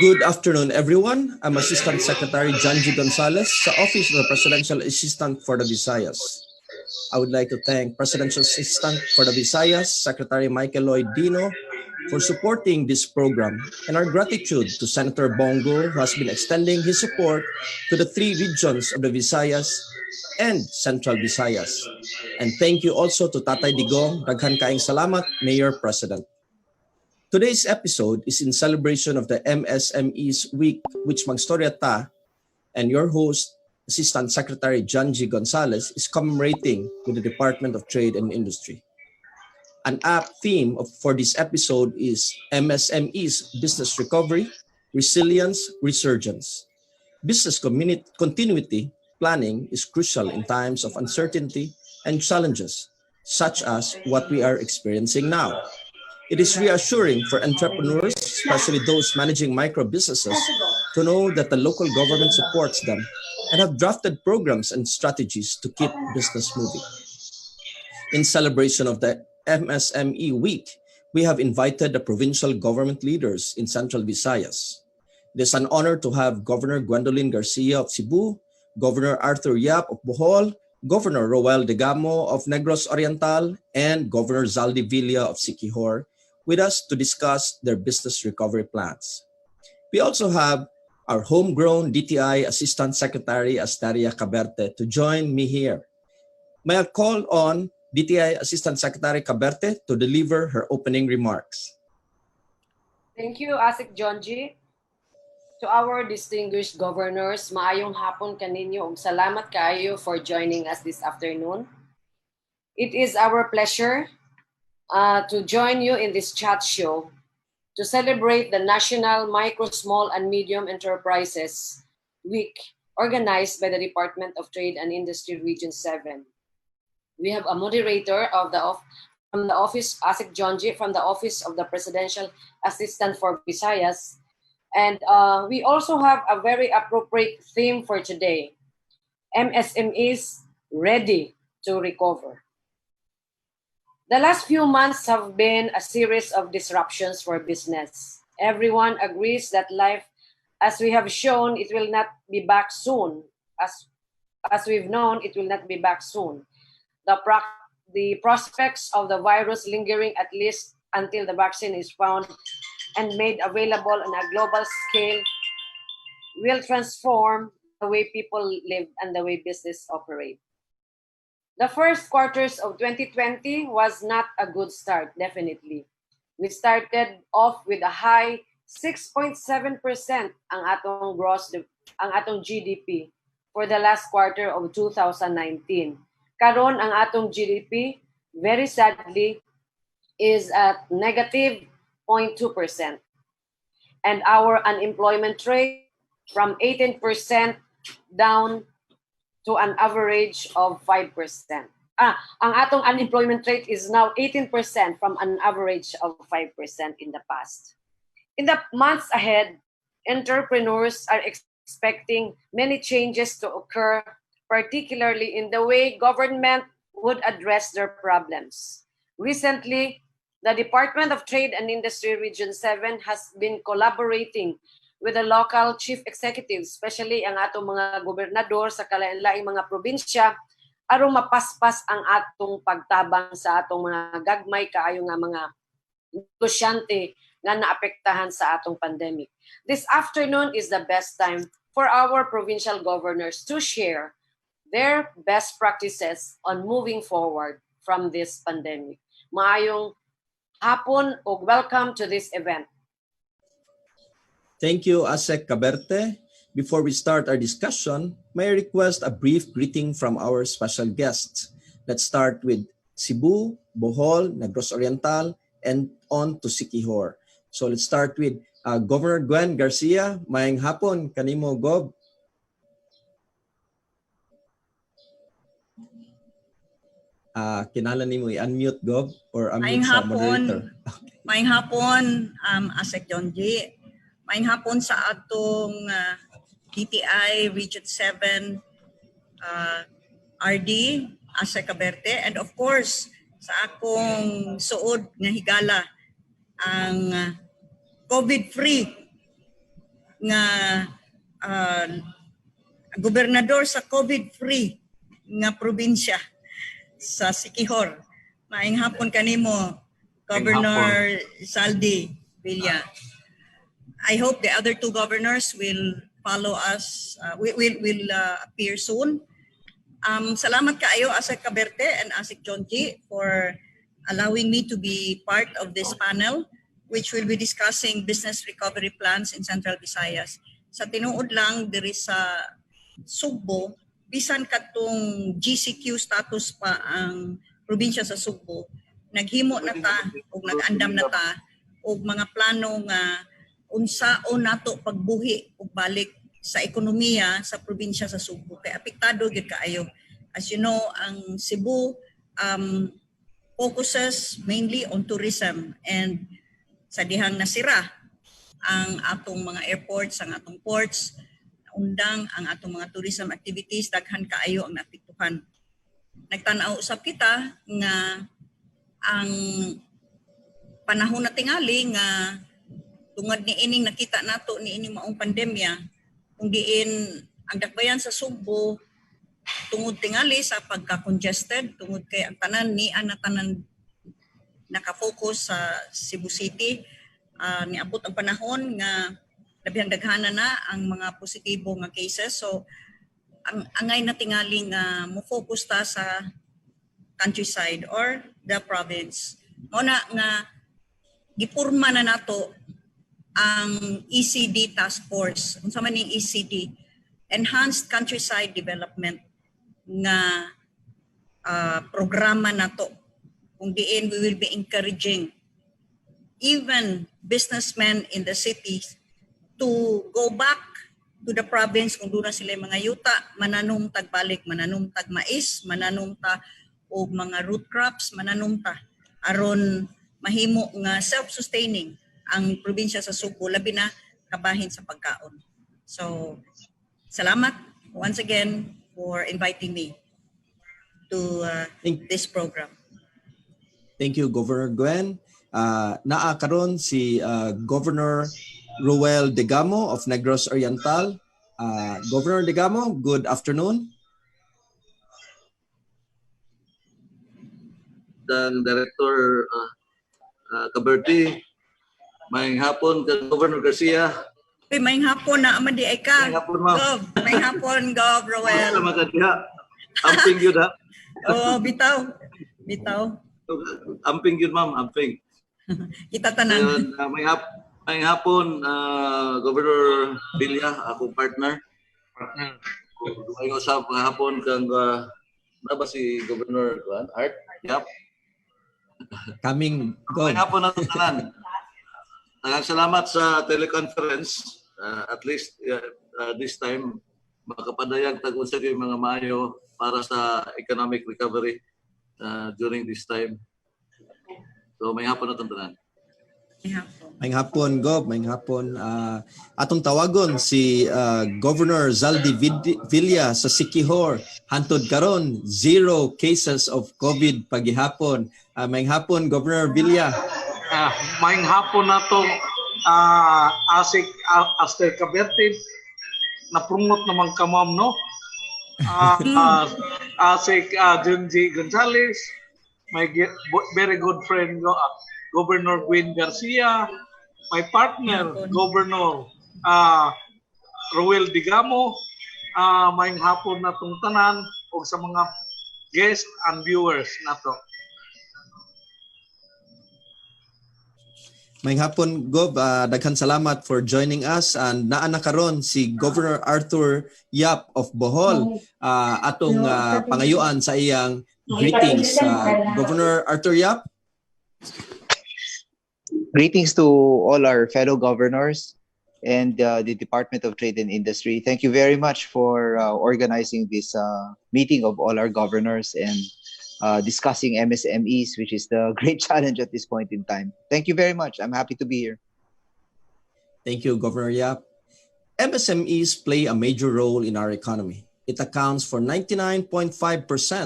Good afternoon, everyone. I'm Assistant Secretary Janji Gonzalez sa Office of the Presidential Assistant for the Visayas. I would like to thank Presidential Assistant for the Visayas, Secretary Michael Lloyd Dino, for supporting this program, and our gratitude to Senator Bongo, who has been extending his support to the 3 regions of the Visayas and Central Visayas. And thank you also to Tatay Digong, daghan kaayong salamat, Mayor President. Today's episode is in celebration of the MSME's Week, which magstorya ta, and your host, Assistant Secretary John G. Gonzalez, is commemorating with the Department of Trade and Industry. An apt theme for this episode is MSME's Business Recovery, Resilience, Resurgence. Business continuity planning is crucial in times of uncertainty and challenges, such as what we are experiencing now. It is reassuring for entrepreneurs, especially those managing micro businesses, to know that the local government supports them and have drafted programs and strategies to keep business moving. In celebration of the MSME Week, we have invited the provincial government leaders in Central Visayas. It is an honor to have Governor Gwendolyn Garcia of Cebu, Governor Arthur Yap of Bohol, Governor Roel Degamo of Negros Oriental, and Governor Zaldi Villa of Siquijor with us to discuss their business recovery plans. We also have our homegrown DTI Assistant Secretary Astaria Caberte to join me here. May I call on DTI Assistant Secretary Caberte to deliver her opening remarks. Thank you, Asik Jonji. To our distinguished governors, maayong hapon kaninyo ug salamat kaayo for joining us this afternoon. It is our pleasure to join you in this chat show to celebrate the National Micro, Small, and Medium Enterprises Week organized by the Department of Trade and Industry Region 7. We have a moderator from the office, Asik Jonji, from the Office of the Presidential Assistant for Visayas. And we also have a very appropriate theme for today, MSMEs ready to recover. The last few months have been a series of disruptions for business. Everyone agrees that life, as we have shown, it will not be back soon. As we've known, it will not be back soon. The prospects of the virus lingering at least until the vaccine is found and made available on a global scale will transform the way people live and the way business operate. The first quarters of 2020 was not a good start, definitely. We started off with a high 6.7% ang atong GDP for the last quarter of 2019. Karon ang atong GDP, very sadly, is at negative 0.2%. And our unemployment rate from 18% down to an average of 5%. Ang atong unemployment rate is now 18% from an average of 5% in the past. In the months ahead, entrepreneurs are expecting many changes to occur, particularly in the way government would address their problems. Recently, the Department of Trade and Industry Region 7 has been collaborating with the local chief executives, especially ang atong mga gobernador sa kalain-laing mga probinsya, aron mapaspas ang atong pagtabang sa atong mga gagmay kaayo nga mga negosyante nga naapektahan sa atong pandemic. This afternoon is the best time for our provincial governors to share their best practices on moving forward from this pandemic. Maayong hapon ug welcome to this event. Thank you, Asek Caberte. Before we start our discussion, may I request a brief greeting from our special guests. Let's start with Cebu, Bohol, Negros Oriental, and on to Siquijor. So let's start with Governor Gwen Garcia. Mayang hapon, kanimo, Gob. Kinala nimo i-unmute, Gob, or unmute sa moderator. Mayang hapon, Asek Jonji. Mayang hapon sa atong DTI Region 7 RD, Asek Caberte, and of course sa akong suod nga higala ang COVID-free nga gobernador sa COVID-free nga probinsya sa Siquijor. Maayong hapon kanimo, Governor Zaldi Villa. I hope the other two governors will follow us, will appear soon. Salamat kaayo Asik Caberte and Asik Jonji for allowing me to be part of this panel, which will be discussing business recovery plans in Central Visayas. Sa tinuod lang diri sa Sugbo, bisan katong GCQ status pa ang probinsya sa Sugbo, naghimo na ta o nag-andam na ta og mga plano nga unsaon nato pagbuhi og balik sa ekonomiya sa probinsya sa Sugbo. Kay apektado gyud kaayo. As you know, ang Cebu focuses mainly on tourism, and sa dihang nasira ang atong mga airports, ang atong ports, undang ang atong mga tourism activities, daghan kaayo ang naapektuhan. Nagtanaw usab kita nga ang panahon na tingali nga tungod ni ining nakita nato ni ining maong pandemya, kung diin ang dakbayan sa Sugbo tungod tingali sa pagka-congested, tungod kay ang tanan ni tanan nakafocus sa Cebu City, niabot ang panahon nga labihang daghana na ang mga positibo nga cases. So ang angay na tingali nga mo-focus ta sa countryside or the province. Muna nga gipurma na nato ang ECD task force. Unsa man ning ECD? Enhanced Countryside Development nga programa nato kung diin we will be encouraging even businessmen in the cities to go back to the province kung doon na sila mga yuta, mananom tag balik, mananom tag mais, mananom ta og mga root crops, mananom ta aron mahimo nga self-sustaining ang probinsya sa Sugbo, labi na kabahin sa pagkaon. So, salamat once again for inviting me to this program. Thank you, Governor Gwen. Naa karon si Governor Ruel Degamo of Negros Oriental. Governor Degamo, good afternoon. Dan Director Caberte, maayong hapon kang Governor Garcia. Maayong hapon na amadi ay ka. Maayong hapon, ma'am. Gov, maayong hapon, Gov Roel. Salamat ka diha. Amping yun ha. Oo, bitaw. Bitaw. Amping yun, ma'am. Amping. Kita tanan. Maayong hapon, Governor Villa, akong partner. Maayong usap mga hapon kang naba si Governor Art. Yap. Coming, Gov. Maayong hapon na tanan. Salamat sa teleconference. At least this time, makapadayag tag-unsa yung mga maayo para sa economic recovery during this time. So may hapon na tantanan. May hapon, Gov. May hapon. Atong tawagon si Governor Zaldi Villa sa Siquijor. Hantod karon 0 cases of COVID pagihapon. May hapon, Governor Villa. Maayong hapon na to Asik Caberte, na-promote naman ka ma'am, no? Asik Junji Gonzales, my very good friend Governor Gwen Garcia, my partner Governor Ruel Degamo, maayong hapon na tong tanan o sa mga guests and viewers nato. May hapon, Gov. Daghan salamat for joining us. And naa na karon si Governor Arthur Yap of Bohol. Atong pangayuan sa iyang greetings. Governor Arthur Yap. Greetings to all our fellow governors and the Department of Trade and Industry. Thank you very much for organizing this meeting of all our governors and discussing MSMEs, which is the great challenge at this point in time. Thank you very much. I'm happy to be here. Thank you, Governor Yap. MSMEs play a major role in our economy. It accounts for 99.5%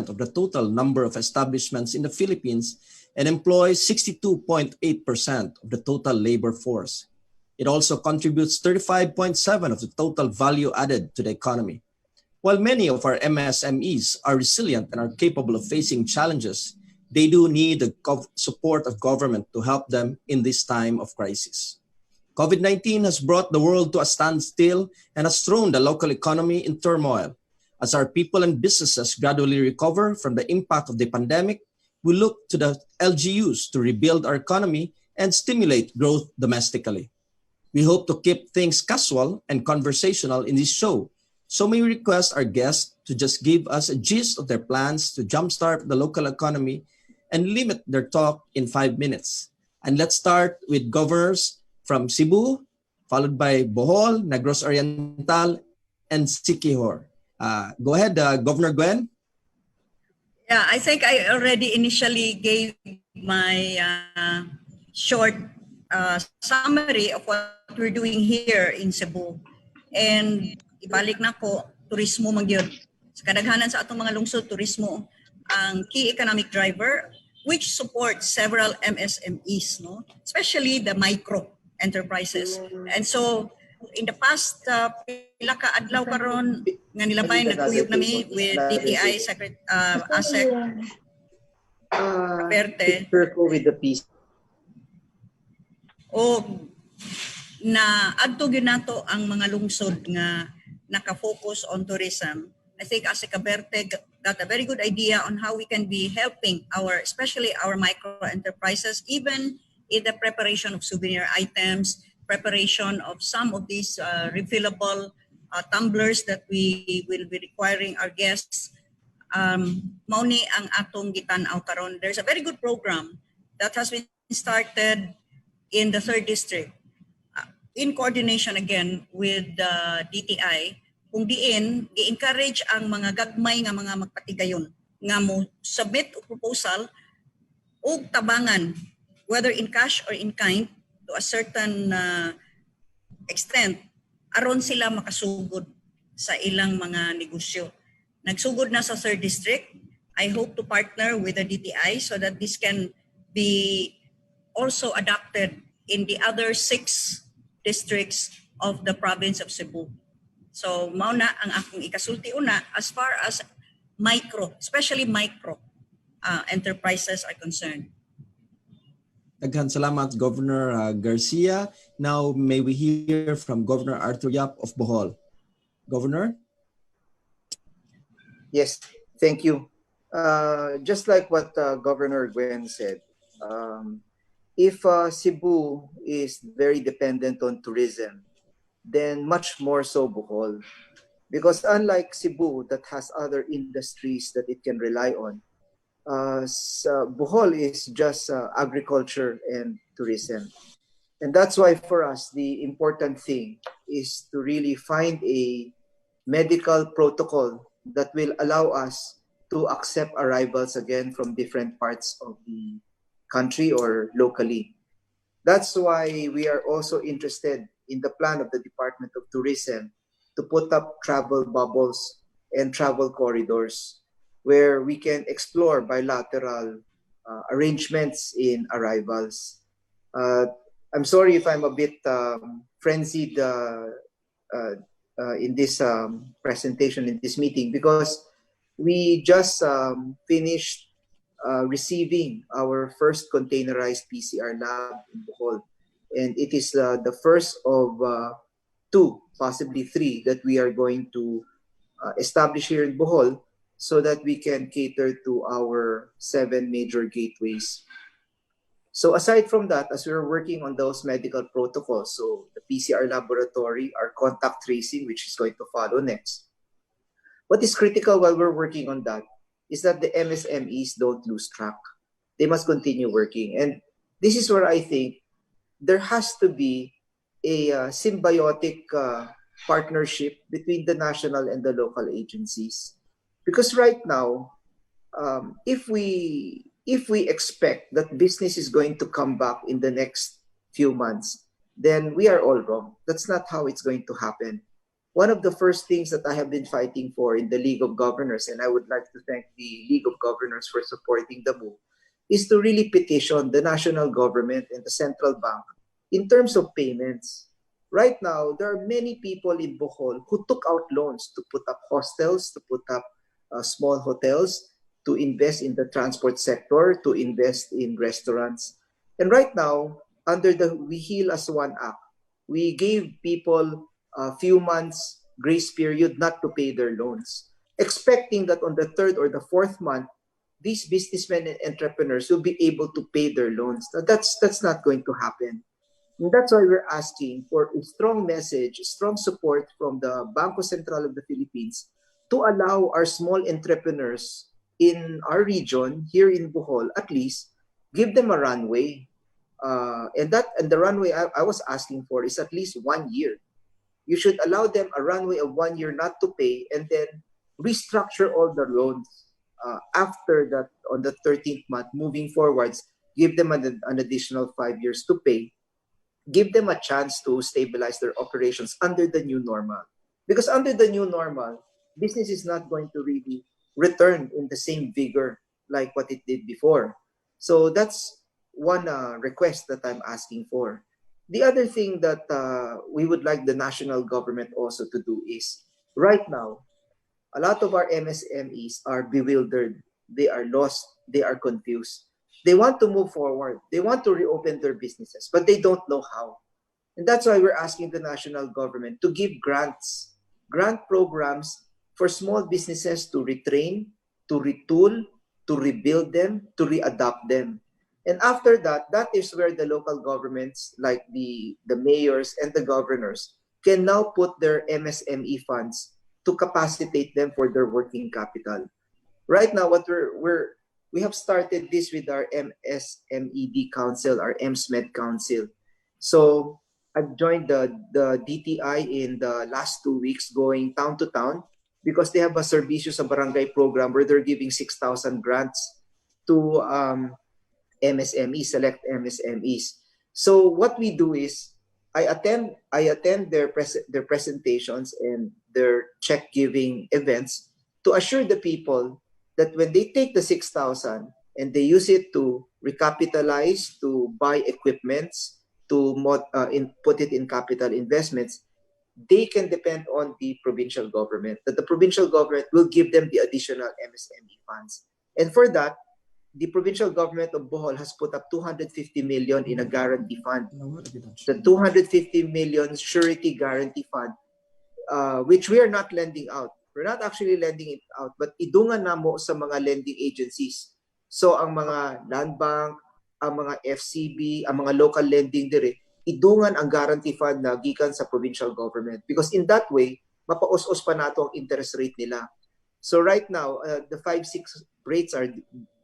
of the total number of establishments in the Philippines and employs 62.8% of the total labor force. It also contributes 35.7% of the total value added to the economy. While many of our MSMEs are resilient and are capable of facing challenges, they do need the support of government to help them in this time of crisis. COVID-19 has brought the world to a standstill and has thrown the local economy in turmoil. As our people and businesses gradually recover from the impact of the pandemic, we look to the LGUs to rebuild our economy and stimulate growth domestically. We hope to keep things casual and conversational in this show, so may we request our guests to just give us a gist of their plans to jumpstart the local economy and limit their talk in 5 minutes. And let's start with governors from Cebu, followed by Bohol, Negros Oriental, and Siquijor. Go ahead, Governor Gwen. Yeah, I think I already initially gave my short summary of what we're doing here in Cebu. And ibalik na ko, turismo man gyud. Sa kadaghanan sa atong mga lungsod, turismo ang key economic driver which supports several MSMEs, no? Especially the micro enterprises. And so in the past pila ka adlaw karon nga nilabay nagkuyog nami with DTI ASEC Aperte with the piece. O na adto gyud nato ang mga lungsod nga naka-focus on tourism. I think ASEC Aperte got a very good idea on how we can be helping especially our micro enterprises, even in the preparation of souvenir items, preparation of some of these refillable tumblers that we will be requiring our guests. Mauni ang atong gitan-aw karon. There's a very good program that has been started in the 3rd District in coordination again with DTI, kung diin i-encourage ang mga gagmay nga mga magpatigayon nga mo submit o proposal o tabangan, whether in cash or in kind, to a certain extent, aron sila makasugod sa ilang mga negosyo. Nagsugod na sa 3rd District. I hope to partner with the DTI so that this can be also adopted in the other 6 districts of the province of Cebu. So, mauna ang akong ikasulti una as far as especially micro enterprises are concerned. Daghan salamat, Governor Garcia. Now, may we hear from Governor Arthur Yap of Bohol. Governor? Yes, thank you. Just like what Governor Gwen said, if Cebu is very dependent on tourism, then much more so Bohol. Because unlike Cebu that has other industries that it can rely on, Bohol is just agriculture and tourism. And that's why for us, the important thing is to really find a medical protocol that will allow us to accept arrivals again from different parts of the country or locally. That's why we are also interested in the plan of the Department of Tourism to put up travel bubbles and travel corridors where we can explore bilateral arrangements in arrivals. I'm sorry if I'm a bit frenzied in this presentation, in this meeting, because we just finished receiving our first containerized PCR lab in Bohol. And it is the first of 2, possibly 3, that we are going to establish here in Bohol so that we can cater to our 7 major gateways. So aside from that, as we're working on those medical protocols, so the PCR laboratory, our contact tracing, which is going to follow next, what is critical while we're working on that is that the MSMEs don't lose track. They must continue working. And this is where I think there has to be a symbiotic partnership between the national and the local agencies. Because right now, if we expect that business is going to come back in the next few months, then we are all wrong. That's not how it's going to happen. One of the first things that I have been fighting for in the League of Governors, and I would like to thank the League of Governors for supporting the move, is to really petition the national government and the central bank in terms of payments. Right now, there are many people in Bohol who took out loans to put up hostels, to put up small hotels, to invest in the transport sector, to invest in restaurants. And right now, under the We Heal as One Act, we gave people a few months grace period not to pay their loans, expecting that on the third or the fourth month, these businessmen and entrepreneurs will be able to pay their loans. Now, that's not going to happen. And that's why we're asking for a strong message, strong support from the Bangko Sentral of the Philippines to allow our small entrepreneurs in our region, here in Bohol, at least, give them a runway. And the runway I was asking for is at least 1 year. You should allow them a runway of 1 year not to pay, and then restructure all the loans after that on the 13th month moving forwards. Give them an additional 5 years to pay, give them a chance to stabilize their operations under the new normal. Because under the new normal, business is not going to really return in the same vigor like what it did before. So that's one request that I'm asking for. The other thing that we would like the national government also to do is, right now, a lot of our MSMEs are bewildered. They are lost. They are confused. They want to move forward. They want to reopen their businesses, but they don't know how. And that's why we're asking the national government to give grants, grant programs for small businesses to retrain, to retool, to rebuild them, to readapt them. And after that, that is where the local governments, like the mayors and the governors, can now put their MSME funds to capacitate them for their working capital. Right now, what we have started this with our MSMED Council, our MSMED Council. So I've joined the DTI in the last 2 weeks, going town to town, because they have a Servicio sa Barangay program where they're giving 6,000 grants to MSMEs, select MSMEs. So what we do is, I attend their presentations and their check giving events to assure the people that when they take the 6,000 and they use it to recapitalize, to buy equipments, to put it in capital investments, they can depend on the provincial government, that the provincial government will give them the additional MSME funds. And for that, the provincial government of Bohol has put up 250 million in a guarantee fund. The 250 million surety guarantee fund, which we are not lending out. We're not actually lending it out, but idungan namo sa mga lending agencies. So ang mga land bank, ang mga FCB, ang mga local lending dire, idungan ang guarantee fund na gikan sa provincial government. Because in that way, mapaus-os pa nato ang interest rate nila. So right now, the 5-6 rates are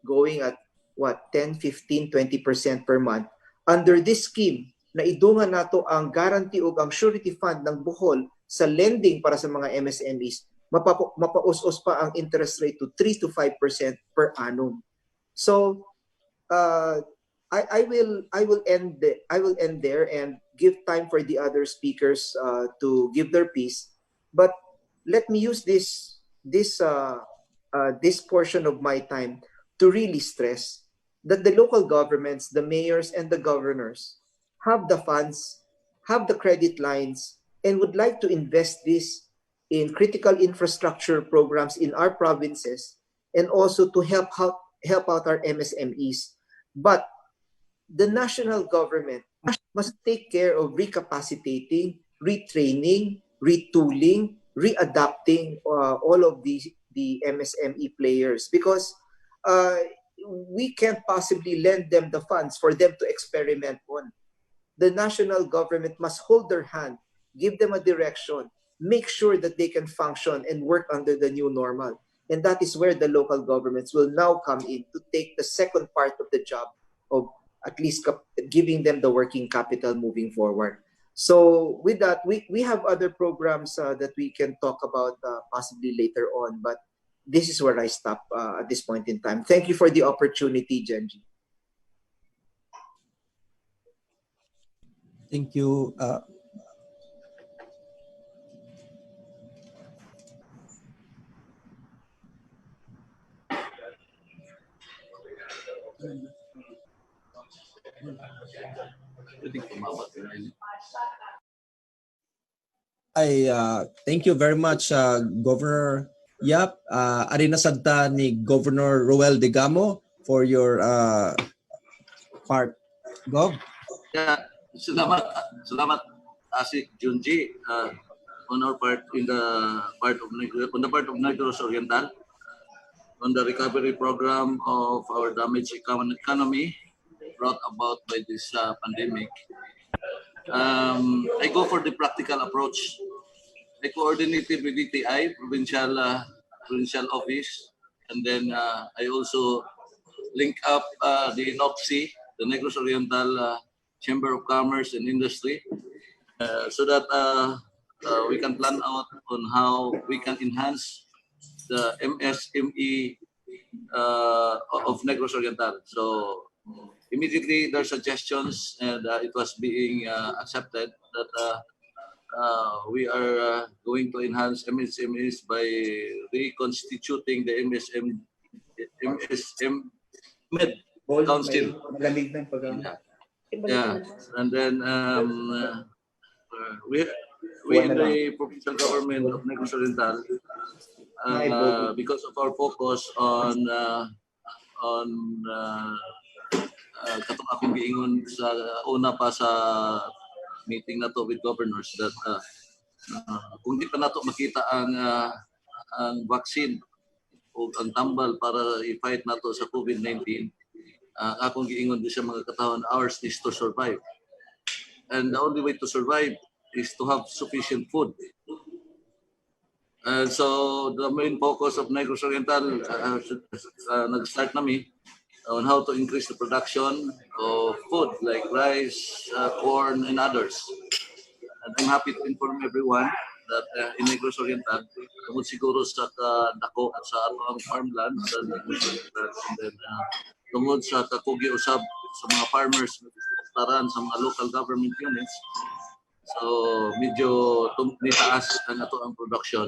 going at what, 10, 15, 20% per month. Under this scheme, na idungan nato ang guarantee o ang surety fund ng Bohol sa lending para sa mga MSMEs, mapaus-os pa ang interest rate to 3 to 5% per annum. So I will end there and give time for the other speakers to give their piece. But let me use this portion of my time to really stress that the local governments, the mayors and the governors have the funds, have the credit lines, and would like to invest this in critical infrastructure programs in our provinces, and also to help out our MSMEs. But the national government must take care of recapacitating, retraining, retooling, readapting all of the MSME players, because we can't possibly lend them the funds for them to experiment on. The national government must hold their hand, give them a direction, make sure that they can function and work under the new normal. And that is where the local governments will now come in to take the second part of the job of at least giving them the working capital moving forward. So with that, we have other programs that we can talk about possibly later on, but this is where I stop at this point in time. Thank you for the opportunity, Genji. Thank you. Pwedeng tumawag. Thank you very much, Governor Yap. Ari nasagta ni Governor Roel Degamo for your part. Gov. Yeah, salamat Asik Junji on our part on the part of Negros Oriental on the recovery program of our damaged economy brought about by this pandemic. I go for the practical approach. I coordinated with DTI, provincial office, and then I also link up the NOPSI, the Negros Oriental Chamber of Commerce and Industry, so that we can plan out on how we can enhance the MSME of Negros Oriental. So immediately their suggestions, and it was being accepted that we are going to enhance MSMEs by reconstituting the MSM Med Council. Yeah, and then we in the provincial government of Negros Oriental, because of our focus on katong akong giingon sa una pa sa meeting na to with governors that kung di pa nato makita ang vaccine o ang tambal para i-fight nato sa COVID-19, akong giingon din sa mga katawhan, ours is to survive. And the only way to survive is to have sufficient food. And so the main focus of Negros Oriental, nag-start nami on how to increase the production of food like rice, corn, and others. And I'm happy to inform everyone that in Negros Oriental, tungod siguro sa dako at sa atong farmland sa Negros Oriental, and then tungod sa kakugi usab sa mga farmers taran sa mga local government units, so medyo nitaas ang ato ang production.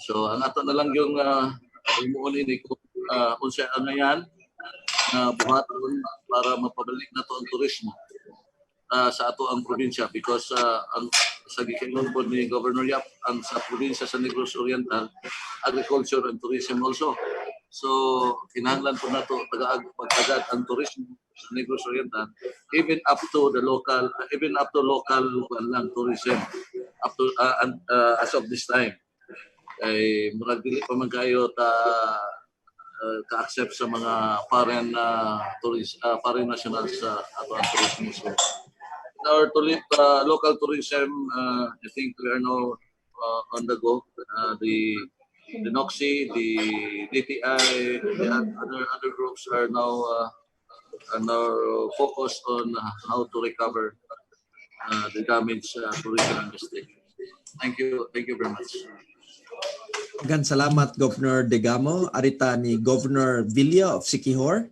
So ang ato na lang yung imuon ini kung unsa ang ngayon na buhaton para mapabalik na to ang turismo sa ato ang probinsya, because ang sa gikingon po ni Governor Yap, ang sa probinsya sa Negros Oriental, agriculture and tourism also. So kinahanglan po nato pagtagad ang tourismo sa Negros Oriental, even up to local lang tourism up to as of this time. Ay murag dili pa man kayo ka-accept sa mga foreign foreign nationals sa ato ang tourism. So our local tourism, I think we are now on the go. The NOXI, the DTI, the other groups are now focused on how to recover the damaged tourism industry. Thank you very much. Gan salamat Governor Degamo. Arita ni Governor Villa of Siquijor.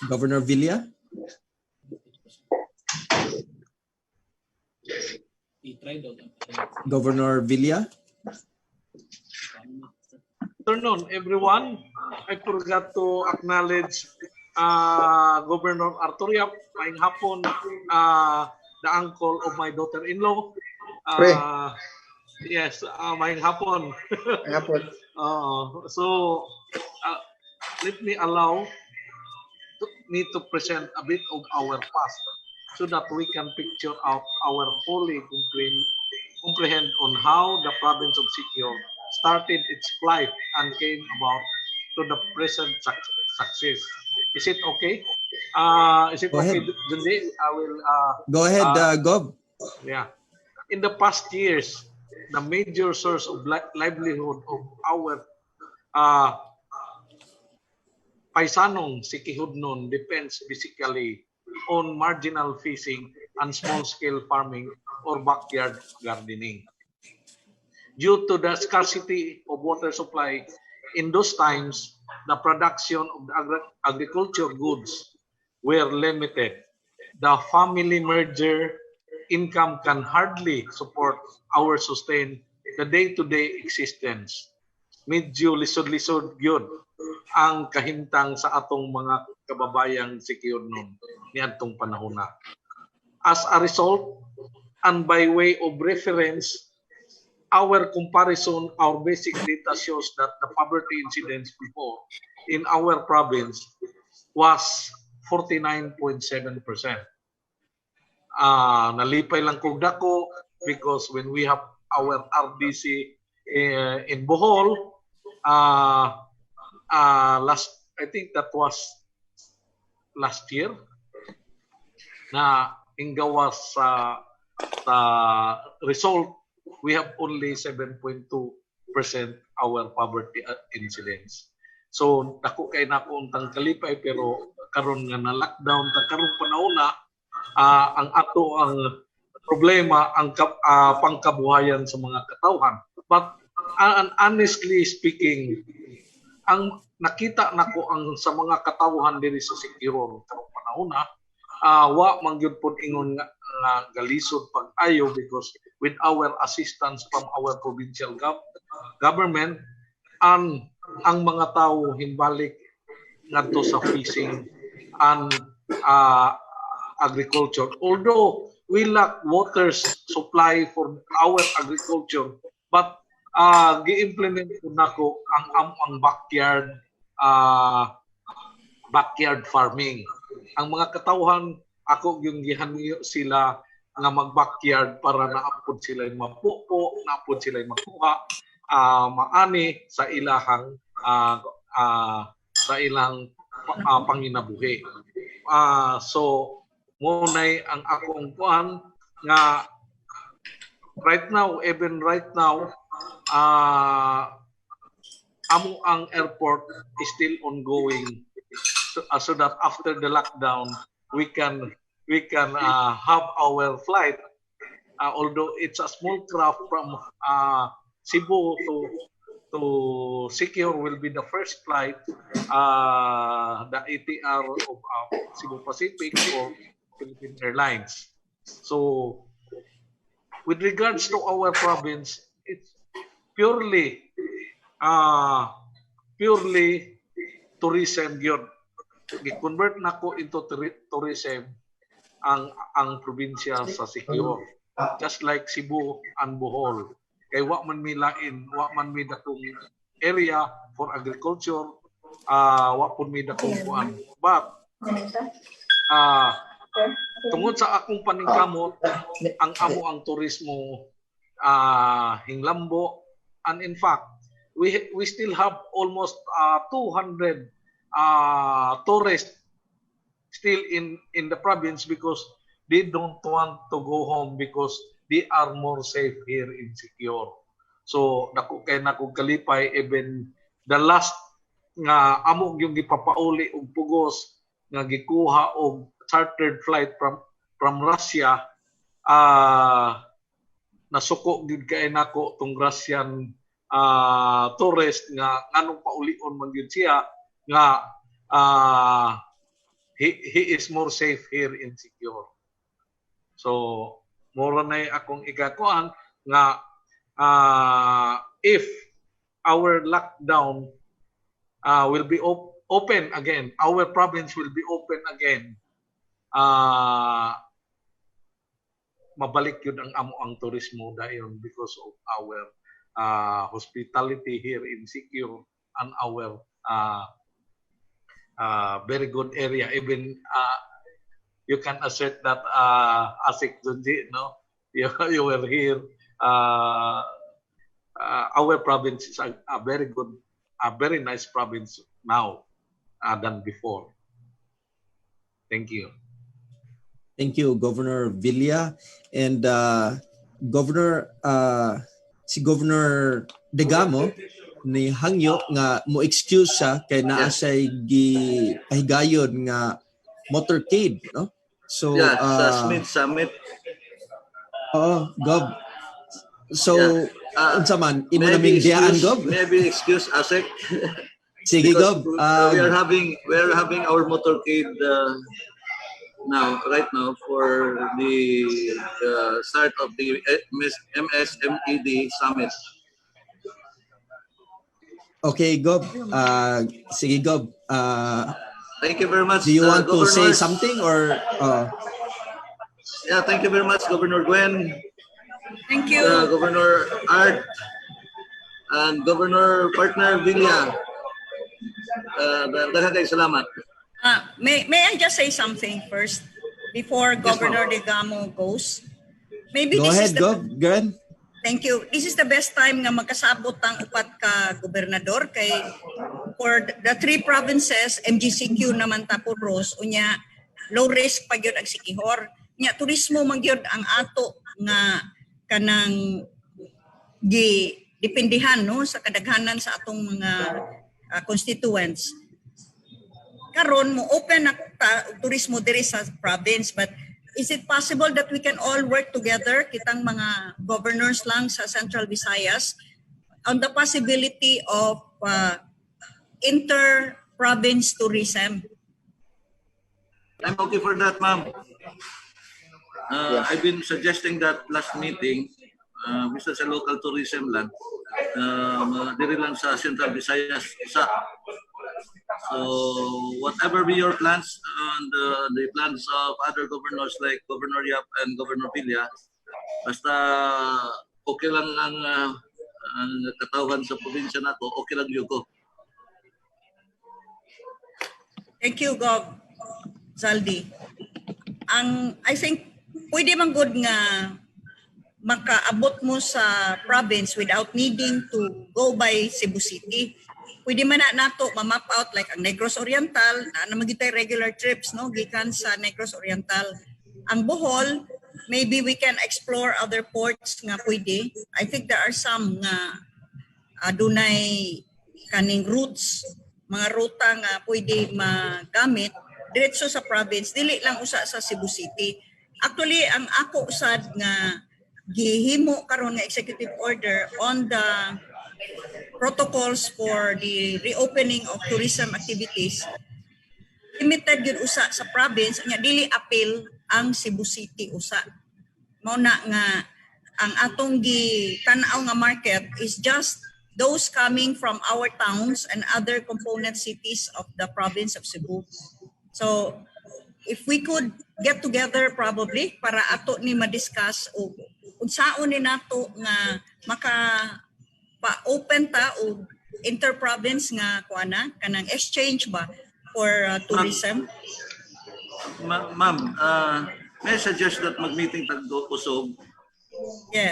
Governor Villa. Governor Villa. Afternoon, everyone. I forgot to acknowledge Governor Arthur Yap, maayong hapon, the uncle of my daughter-in-law. Yes, maayong hapon. So, let me allow me to present a bit of our past so that we can picture out our fully comprehend on how the province of Siquijor started its flight and came about to the present success. Is it okay? Is it okay, Junji? I will. Go ahead, Gov. Yeah. In the past years, the major source of livelihood of our paisanong Siquijornon depends basically on marginal fishing and small-scale farming or backyard gardening. Due to the scarcity of water supply in those times, the production of the agriculture goods were limited. The family merger income can hardly support our sustain the day-to-day existence. medyo lisod-lisod gyud ang kahimtang sa atong mga kababayang secure nun niadtong panahon na. As a result, and by way of reference, our comparison, our basic data shows that the poverty incidence before in our province was 49.7%. Nalipay lang kog dako because when we have our RDC in Bohol, I think that was last year, na inggawas sa result, we have only 7.2% our poverty incidence. So dako kay nako untang kalipay, pero karon nga na lockdown ta karon panahon na, ang ato ang problema ang pangkabuhayan sa mga katawhan. But honestly speaking, ang nakita nako ang sa mga katawhan diri sa Siquijor karong panahon na, wa man gyud pod ingon nga galisod pag-ayo, because with our assistance from our provincial government, ang mga tao himbalik ngadto sa fishing and agriculture. Although we lack water supply for our agriculture, but gi-implement ko nako ang backyard farming. Ang mga katawhan, ako yung gihanyo sila nga mag-backyard para naapod sila yung mapupo, naapod sila yung makuha, maani sa ilahang panginabuhi. So munay ang akong kuan nga right now, amo ang airport is still ongoing, so that after the lockdown we can have our flight, although it's a small craft from Cebu to Siquijor will be the first flight, the ATR of Cebu Pacific or Philippine Airlines. So with regards to our province, it's purely tourism gyud. Gi-convert nako into tourism ang probinsya sa Siquijor, just like Cebu and Bohol. Kay wa man mi lain, wa man mi dakong area for agriculture, wa pud mi dakong kuan. But tungod sa akong paningkamot, ang amo ang turismo hinglambo, and in fact we still have almost 200 tourists still in the province, because they don't want to go home because they are more safe here in Siquijor. So nako kalipay, even the last nga amo yung gipapauli og pugos nga gikuha og chartered flight from Russia, nasuko gid kay nako tong Russian tourist nga nganong paulion man gyud siya nga he is more safe here in Siquijor. So mura na akong ikakuan nga if our lockdown will be open again, our province will be open again, mabalik yun ang amo ang turismo dahil because of our hospitality here in Siquijor and our very good area. Even you can assert that Asik Junji, no, you were here. Our province is a very good, a very nice province now than before. Thank you. Thank you, Governor Villa. And Governor, si Governor Degamo ni hangyo nga mo excuse siya kay naa siya gipahigayon nga motorcade, no? So sa Smith Summit. Gov. So unsa man imo naming diaan, Gov? Maybe excuse Asek. Sige, Gov. We are having our motorcade right now for the start of the MSMED summit. Okay, Gob. Sige, Gob. Thank you very much. Do you want to say Governors. something or? Yeah, thank you very much, Governor Gwen, Thank you. Governor Art, and Governor Partner Villa. Daghang kayong salamat. May I just say something first before Governor Digamo goes? Maybe Go this ahead, is the Gob. Gwen. Thank you. This is the best time nga magkasabot ang upat ka gobernador kay for the three provinces MGCQ naman tapuros unya low risk pa gyud ang Sikihor. Nya turismo man gyud ang ato nga kanang dependihan no sa kadaghanan sa atong mga constituents. Karon mo open na turismo diri sa province, but is it possible that we can all work together, kitang mga governors lang sa Central Visayas, on the possibility of inter-province tourism? I'm okay for that, ma'am. I've been suggesting that last meeting, bisa sa local tourism lang, diri lang sa Central Visayas. So whatever be your plans and the plans of other governors like Governor Yap and Governor Villa, basta okay lang ang katawhan sa probinsya nato, okay lang yun ko. Thank you, Gov. Zaldi. I think pwede man good nga makaabot mo sa province without needing to go by Cebu City. Pwede man na nato ma-map out like ang Negros Oriental, na magitay regular trips no gikan sa Negros Oriental. Ang Bohol, maybe we can explore other ports nga pwede. I think there are some nga adunay kaning routes, mga ruta nga pwede magamit diretso sa province, dili lang usa sa Cebu City. Actually, ang ako usad nga gihimo karon nga executive order on the protocols for the reopening of tourism activities, limited yun usa sa province, nga dili appeal ang Cebu City usa. Mao na nga ang atong gitanaw nga market is just those coming from our towns and other component cities of the province of Cebu. So if we could get together probably para ato ni ma-discuss o unsaon ni nato nga maka pa-open ta o inter-province nga kuana kanang exchange ba for tourism. Ma'am, may I suggest that mag-meeting tagdo usog. Yes.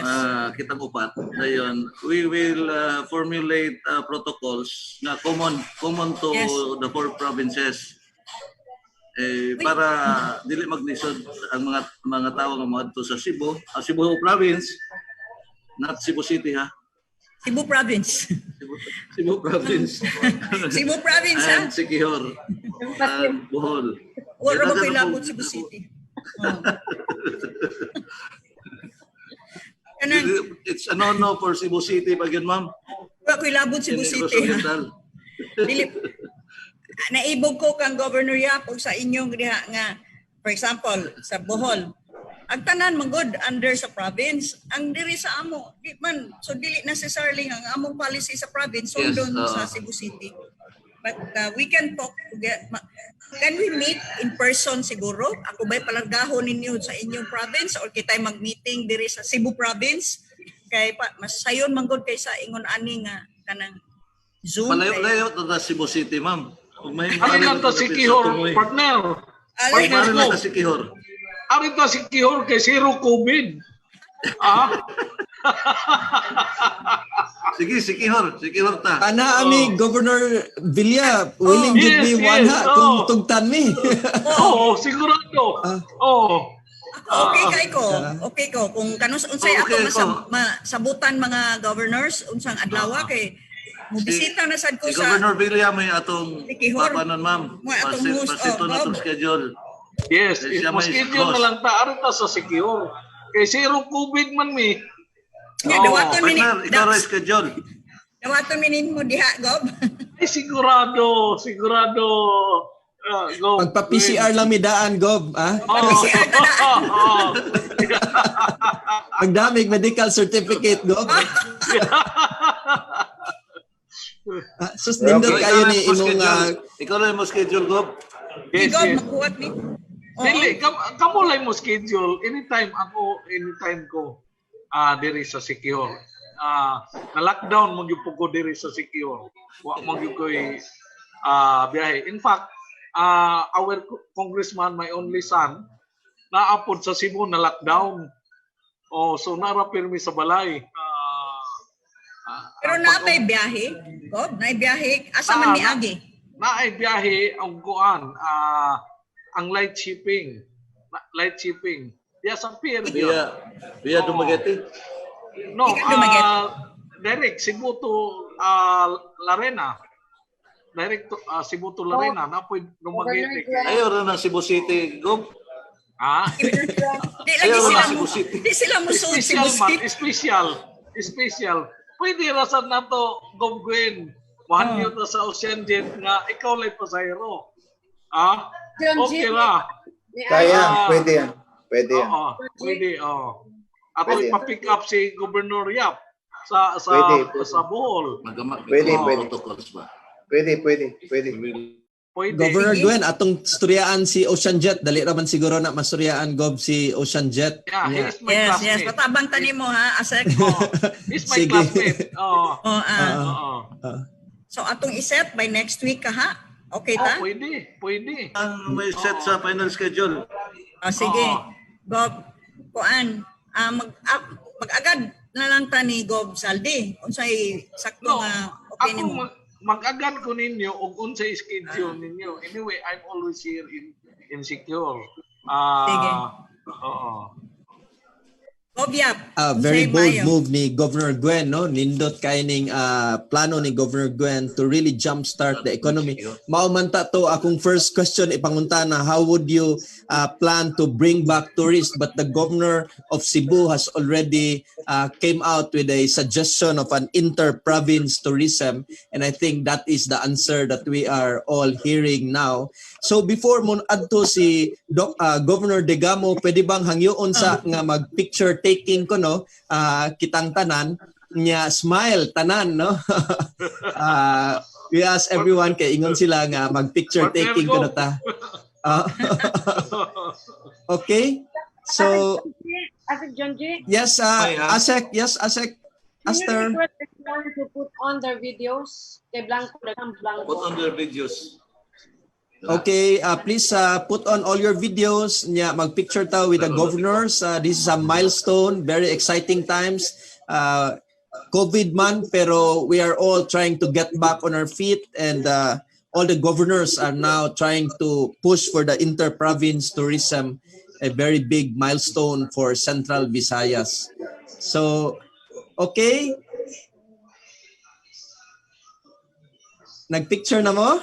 Kitang upat. Dayon, we will formulate protocols na common to Yes. the four provinces. Para dili maglisod ang mga tao nga moadto sa Cebu, Cebu province, not Cebu City ha. Cebu province. Cebu province. Cebu province ha. And Sikihor. And Bohol. Wala ba ilabot Cebu City? Oh. It's a no-no for Cebu City pag yun, ma'am. Wala ilabot Cebu City. Dili naibog ko kang Governor Yap o sa inyong diha nga, for example, sa Bohol. Ang tanan magod under sa province, ang diri sa amo, di man, so dili necessarily ang among policy sa province, sundon sa Cebu City. But we can talk together. Can we meet in person siguro? Ako ba'y palargahon ninyo sa inyong province or kita'y mag-meeting diri sa Cebu province? Kay mas sayon manggod kay sa ingon ani nga kanang Zoom. Malayo-layo to sa Cebu City, ma'am. Ari na to Sikihor, partner. Partner na to Sikihor. Ari to Sikihor kay zero COVID. Sige, Sikihor ta. Ana ami Governor Villa willing to be one ha kung tugtan mi. Sigurado. Okay ko kung kanus unsay ato masabutan mga governors unsang adlaw kay mobisita na sad ko sa Governor Villa may atong papanon, ma'am. May atong host na itong schedule. Yes, schedule na lang ta ari ta sa Sikihor. Kay zero COVID man mi. Dawaton mi ikaw ra schedule. Dawaton mi mo diha, Gob. Ay sigurado. Gob. Pagpa-PCR lang mi daan, Gob, ha? PCR na daan. Pagdamig medical certificate, Gob. Sus, nindot Okay. kayo ni imong Ikaw lang mo schedule, Gob. Yes, Ikaw, yes. makuha ni. Dili, kamo lang mo schedule. Anytime ko diri sa secure. Na lockdown mo gyud ko diri sa secure. Wa mo gyud ko biyahe. In fact, our congressman, my only son, naapod sa Cebu na lockdown. Oh, so narapirmi sa balay. Pero naapay biyahe. Gob, naay biyahe. Asa man miagi? Naay biyahe ang kuan. Ang light shipping. Diya sa pier yun. Via Dumaguete. No, Ika Dumaguete. direct Cebu to Larena. Direct to Cebu to Larena. Napoy Dumaguete. Ayaw rin ng Cebu City, Gob. Di lagi Ayaw sila na mo. Cebu City. Di sila mo suot si Special man, Busit. special. Pwede rasan na to, Gob Gwen. Mahal nyo na sa Ocean Jet nga ikaw lang pasahero. Okay ra. Kaya, pwede yan. Pwede yan. Oo, pwede. At Pwede. ipa-pick up si Governor Yap sa Pwede. Bohol. Pwede. Protocols ba? Pwede. Pwede. Governor Gwen, atong storyaan si Ocean Jet. Dali raman siguro na mastoryaan Gob si Ocean Jet. Yeah, Yeah. he's my Yes, classmate. patabang tanim mo ha, Asek. He's my Sige. classmate. So atong iset by next week ka ha? Okay ta? Pwede. Ang may set sa final schedule. Sige. Oo. Gob, kuan, mag-agad na lang ta ni Gob Saldi. Unsay sakto No, nga opinion mo? mag-agan ko ninyo og unsay schedule ninyo. Anyway, I'm always here in Secure. Sige. Oo. Gob Yap. Very unsay bold maayo? move ni Governor Gwen, no? Nindot kay ning plano ni Governor Gwen to really jumpstart the economy. Maumanta to akong first question ipangunta na, how would you plan to bring back tourists? But the governor of Cebu has already came out with a suggestion of an inter-province tourism, and I think that is the answer that we are all hearing now. So before mo adto si Governor Degamo, pwede bang hangyoon sa nga mag-picture taking ko, no? Kitang tanan nya smile tanan, no? We ask everyone kay ingon sila nga mag-picture taking ko na ta. Okay? So Asik Jonji, yes, Asek, Aster. can you request everyone to put on their videos? Kay Blanco, Put on their videos. Okay, please put on all your videos. Nya mag-picture ta with the governors. This is a milestone, very exciting times. COVID man, pero we are all trying to get back on our feet, and all the governors are now trying to push for the inter-province tourism, a very big milestone for Central Visayas. So, okay. Nag-picture na mo?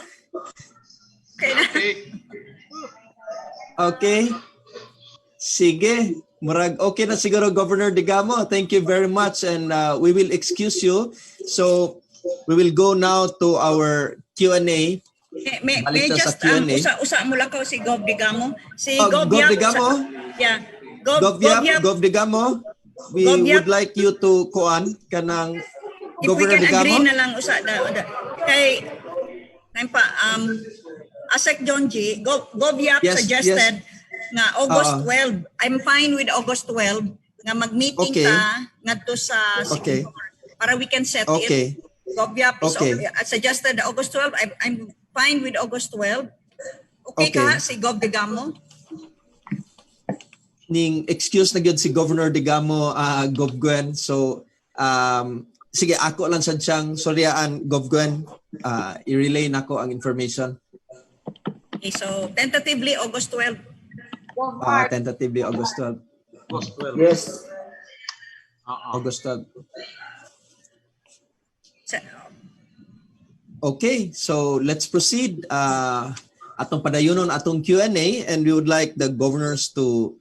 Okay. Sige. Murag okay na siguro, Governor Degamo. Thank you very much, and we will excuse you. So we will go now to our Q&A. May Balik ta sa just Q&A. usa mo lang ko si Gob Degamo. Si Gob Gob Yap. Degamo? Yeah. Gob Degamo. We Gob Yap. would like you to kuan kanang If we Governor can agree Degamo. na lang usa kay Asek Jonji, Gob Yap Yes, suggested nga August Oo. 12. I'm fine with August 12 nga mag-meeting Okay. ta ngadto sa Okay. Singapore para we can set Okay. it. Gob Yap is Okay. suggested August 12. I'm fine with August 12. Okay, Okay. ka si Gob Degamo? Ning excuse na gyud si Governor Degamo, Gov Gwen. So sige, ako lang sad siyang soryaan, Gov Gwen. I-relay nako ang information. Okay, so tentatively August 12. Tentatively August 12. Yes. August 12. Sa- Okay, so let's proceed. Atong padayonon atong Q&A, and we would like the governors to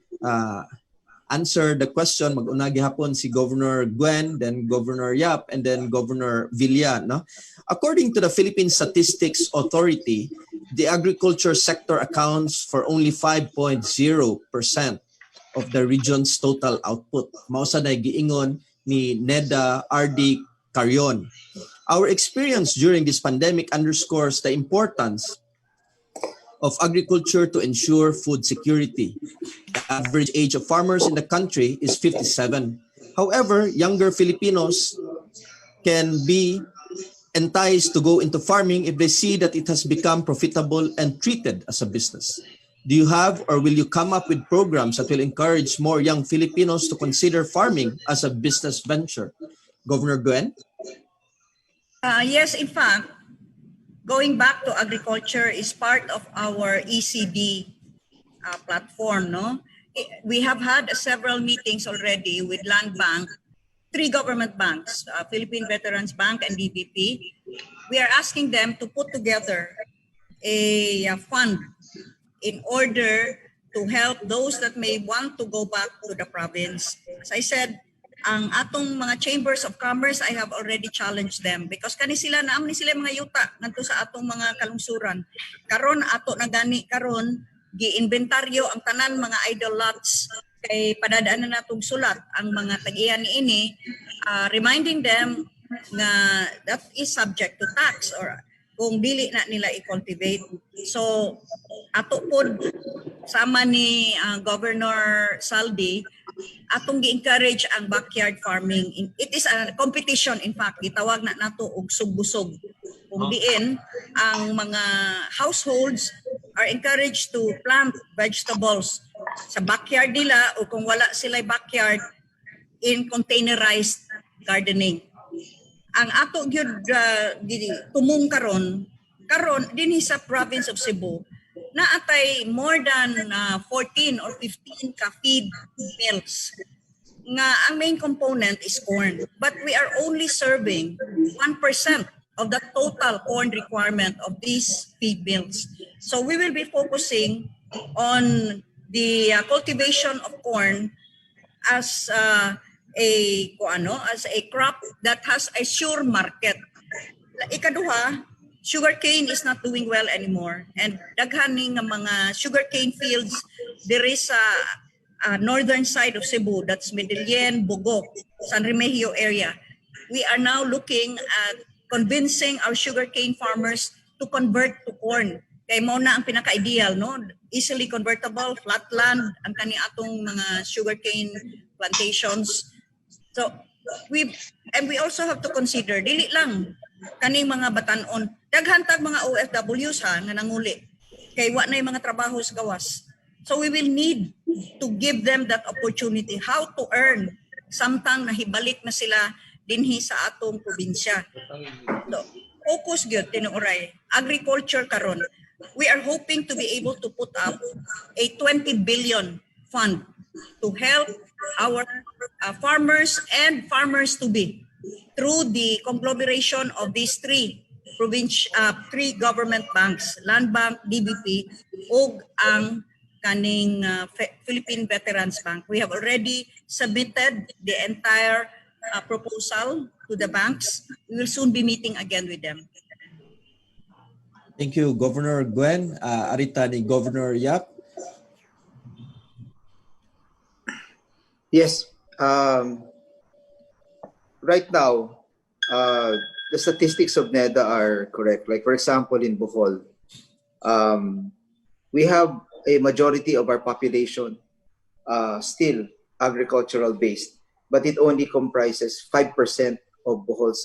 answer the question. Mag-una gihapon si Governor Gwen, then Governor Yap, and then Governor Villa, no? According to the Philippine Statistics Authority, the agriculture sector accounts for only 5.0% of the region's total output. Mao sa giingon ni Neda RD Carrion. Our experience during this pandemic underscores the importance of agriculture to ensure food security. The average age of farmers in the country is 57. However, younger Filipinos can be enticed to go into farming if they see that it has become profitable and treated as a business. Do you have or will you come up with programs that will encourage more young Filipinos to consider farming as a business venture? Governor Gwen? Yes, in fact, going back to agriculture is part of our ECD platform, no? We have had several meetings already with Land Bank, 3 government banks, Philippine Veterans Bank and DBP. We are asking them to put together a fund in order to help those that may want to go back to the province. As I said, ang atong mga chambers of commerce, I have already challenged them because kani sila naam ni sila mga yuta ngadto sa atong mga kalungsuran. Karon ato na gani karon gi-inventaryo ang tanan mga idle lots kay padadaan na natong sulat ang mga tag-iya niini, reminding them nga that is subject to tax or kung dili na nila i-cultivate. So ato pod sama ni Governor Saldi atong gi-encourage ang backyard farming. It is a competition, in fact, gitawag na nato og sugbusog. Kung diin ang mga households are encouraged to plant vegetables sa backyard nila o kung wala sila backyard in containerized gardening. Ang ato gyud tumong karon dinhi sa province of Cebu naatay more than 14 or 15 ka feed mills nga ang main component is corn, but we are only serving 1% of the total corn requirement of these feed mills. So we will be focusing on the cultivation of corn as as a crop that has a sure market. Ikaduha, sugarcane is not doing well anymore, and daghan ning mga sugarcane fields there is northern side of Cebu, that's Medellin, Bugok, San Remigio area. We are now looking at convincing our sugarcane farmers to convert to corn. Kay mo na ang pinaka-ideal, no? Easily convertible, flat land, ang kani atong mga sugarcane plantations. So we also have to consider dili lang kaning mga batanon, daghan tag mga OFWs nga nanguli kay wa na mga trabaho sa gawas. So we will need to give them that opportunity how to earn samtang nahibalik na sila dinhi sa atong probinsya. So, focus gyud tinuoray agriculture karon. We are hoping to be able to put up a 20 billion fund to help our farmers and farmers to be through the conglomeration of these three government banks, Land Bank, DBP, ug ang kaning Philippine Veterans Bank. We have already submitted the entire proposal to the banks. We will soon be meeting again with them. Thank you, Governor Gwen. Arita ni Governor Yap. Yes. Right now, the statistics of NEDA are correct. Like, for example, in Bohol, we have a majority of our population still agricultural based, but it only comprises 5% of Bohol's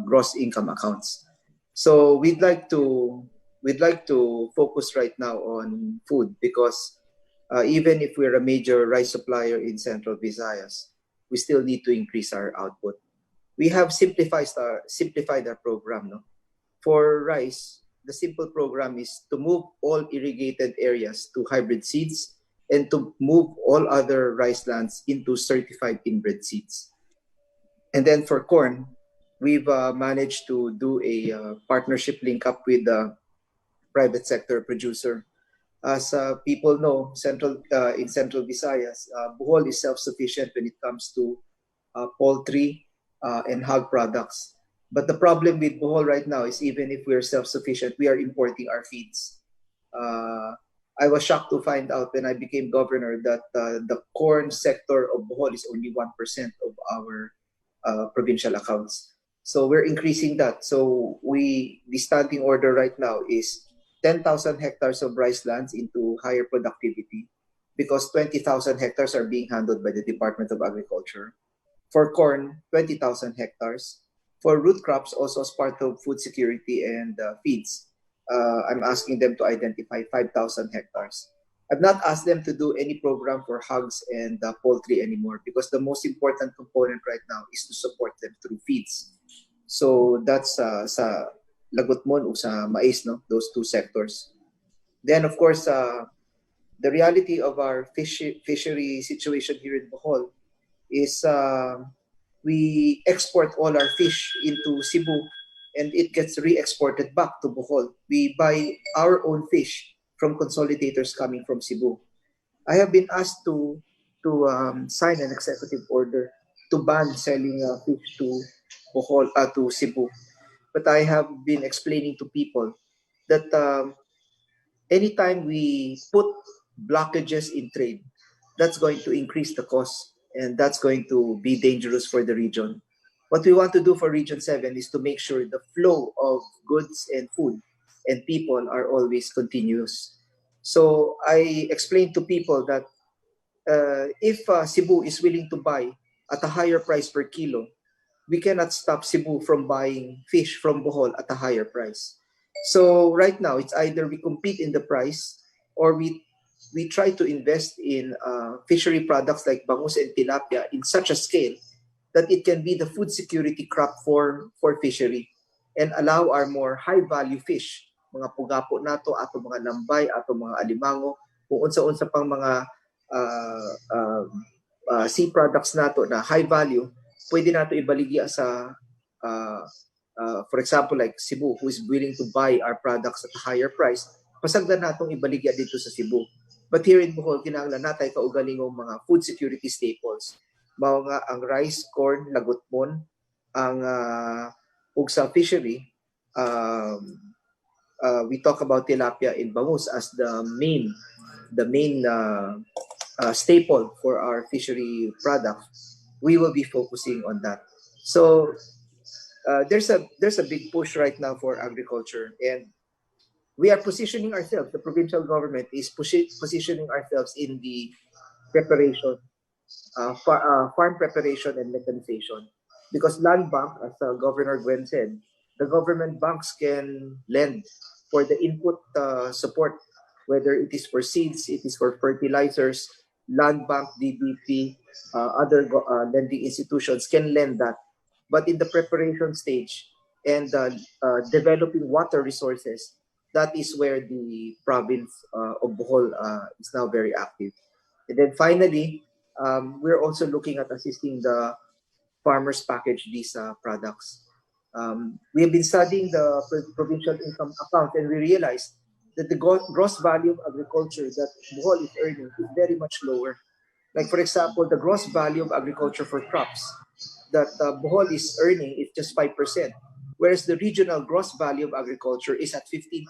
gross income accounts. So we'd like to focus right now on food because even if we're a major rice supplier in Central Visayas, we still need to increase our output. We have simplified our program. No? For rice, the simple program is to move all irrigated areas to hybrid seeds and to move all other rice lands into certified inbred seeds. And then for corn, we've managed to do a partnership link up with the private sector producer. As people know, in Central Visayas, Bohol is self-sufficient when it comes to poultry and hog products. But the problem with Bohol right now is even if we're self-sufficient, we are importing our feeds. I was shocked to find out when I became governor that the corn sector of Bohol is only 1% of our provincial accounts. So we're increasing that. So the standing order right now is 10,000 hectares of rice lands into higher productivity, because 20,000 hectares are being handled by the Department of Agriculture. For corn, 20,000 hectares. For root crops, also as part of food security and feeds, I'm asking them to identify 5,000 hectares. I've not asked them to do any program for hogs and poultry anymore, because the most important component right now is to support them through feeds. So that's sa lagutmon o sa mais, no? Those two sectors. Then of course, the reality of our fishery situation here in Bohol is we export all our fish into Cebu, and it gets re-exported back to Bohol. We buy our own fish from consolidators coming from Cebu. I have been asked to sign an executive order to ban selling fish to Bohol, to Cebu. But I have been explaining to people that anytime we put blockages in trade, that's going to increase the cost, and that's going to be dangerous for the region. What we want to do for Region 7 is to make sure the flow of goods and food and people are always continuous. So I explained to people that if Cebu is willing to buy at a higher price per kilo, we cannot stop Cebu from buying fish from Bohol at a higher price. So right now, it's either we compete in the price, or we try to invest in fishery products like bangus and tilapia in such a scale that it can be the food security crop for fishery, and allow our more high value fish, mga pugapo nato, ato mga lambay, ato mga alimango, kung unsa-unsa pang mga sea products nato na high value, pwede nato ibaligya sa for example like Cebu, who is willing to buy our products at a higher price, pasagdan natong ibaligya dito sa Cebu. But here in Bohol, kinahanglan natay kaugalingong mga food security staples. Mao nga ang rice, corn, lagutmon, ang ug sa fishery, we talk about tilapia and bangus as the main staple for our fishery products. We will be focusing on that. So there's a big push right now for agriculture, and we are positioning ourselves. The provincial government is positioning ourselves in the preparation, farm preparation and mechanization, because land bank, as Governor Gwen said, the government banks can lend for the input support, whether it is for seeds, it is for fertilizers. Land bank, DBP, other lending institutions can lend that. But in the preparation stage and developing water resources, that is where the province of Bohol is now very active. And then finally, we're also looking at assisting the farmers package these products. We have been studying the provincial income account, and we realized that the gross value of agriculture that Bohol is earning is very much lower. Like for example, the gross value of agriculture for crops that Bohol is earning is just 5%, whereas the regional gross value of agriculture is at 15%.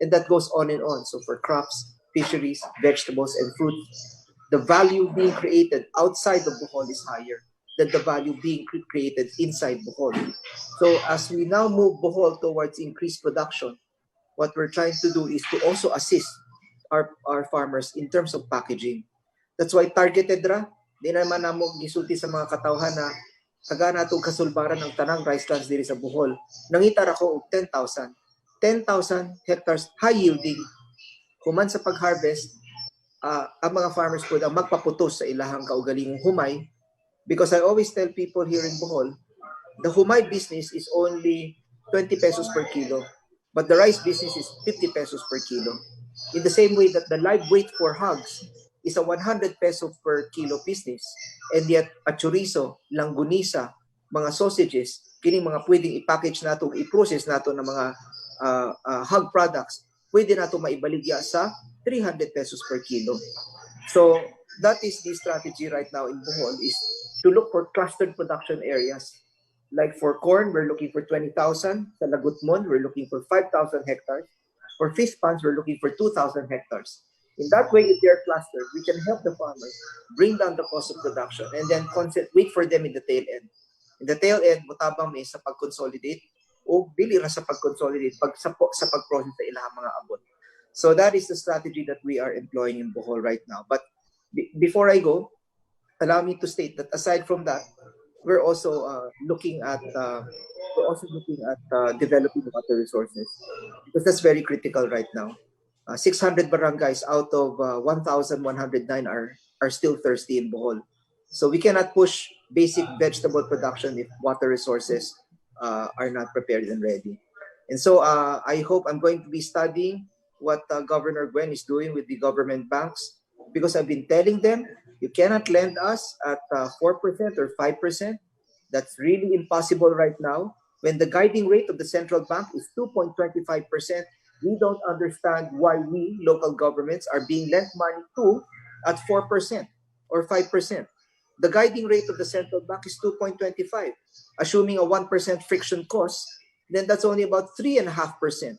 And that goes on and on. So for crops, fisheries, vegetables, and fruits, the value being created outside of Bohol is higher than the value being created inside Bohol. So as we now move Bohol towards increased production, what we're trying to do is to also assist our farmers in terms of packaging. That's why targeted ra, di naman namo gisulti sa mga katawhan na taga natong kasulbaran ng tanang rice lands diri sa Bohol. Nangita ra ko og 10,000 hectares high yielding. Human sa pag-harvest, ang mga farmers po ang magpaputos sa ilahang kaugalingong humay, because I always tell people here in Bohol, the humay business is only 20 pesos per kilo, but the rice business is 50 pesos per kilo. In the same way that the live weight for hogs is a 100 peso per kilo business, and yet a chorizo, langgunisa, mga sausages, kining mga pwedeng i-package nato, i-process nato ng mga hog products, pwede nato maibaligya sa 300 pesos per kilo. So that is the strategy right now in Bohol, is to look for clustered production areas. Like for corn, we're looking for 20,000. Sa Lagutmon, we're looking for 5,000 hectares. For fish ponds, we're looking for 2,000 hectares. In that way, if they're clustered, we can help the farmers bring down the cost of production and then wait for them in the tail end. In the tail end, mutabang is sa pag-consolidate o dili ra sa pag-consolidate sa pag-process sa ilang mga abot. So that is the strategy that we are employing in Bohol right now. But before I go, allow me to state that aside from that, we're also looking at developing water resources, because that's very critical right now. 600 barangays out of 1,109 are still thirsty in Bohol. So we cannot push basic vegetable production if water resources are not prepared and ready. And so I hope I'm going to be studying what Governor Gwen is doing with the government banks, because I've been telling them, you cannot lend us at 4% or 5%. That's really impossible right now. When the guiding rate of the central bank is 2.25%, we don't understand why we, local governments, are being lent money to at 4% or 5%. The guiding rate of the central bank is 2.25. Assuming a 1% friction cost, then that's only about 3.5%.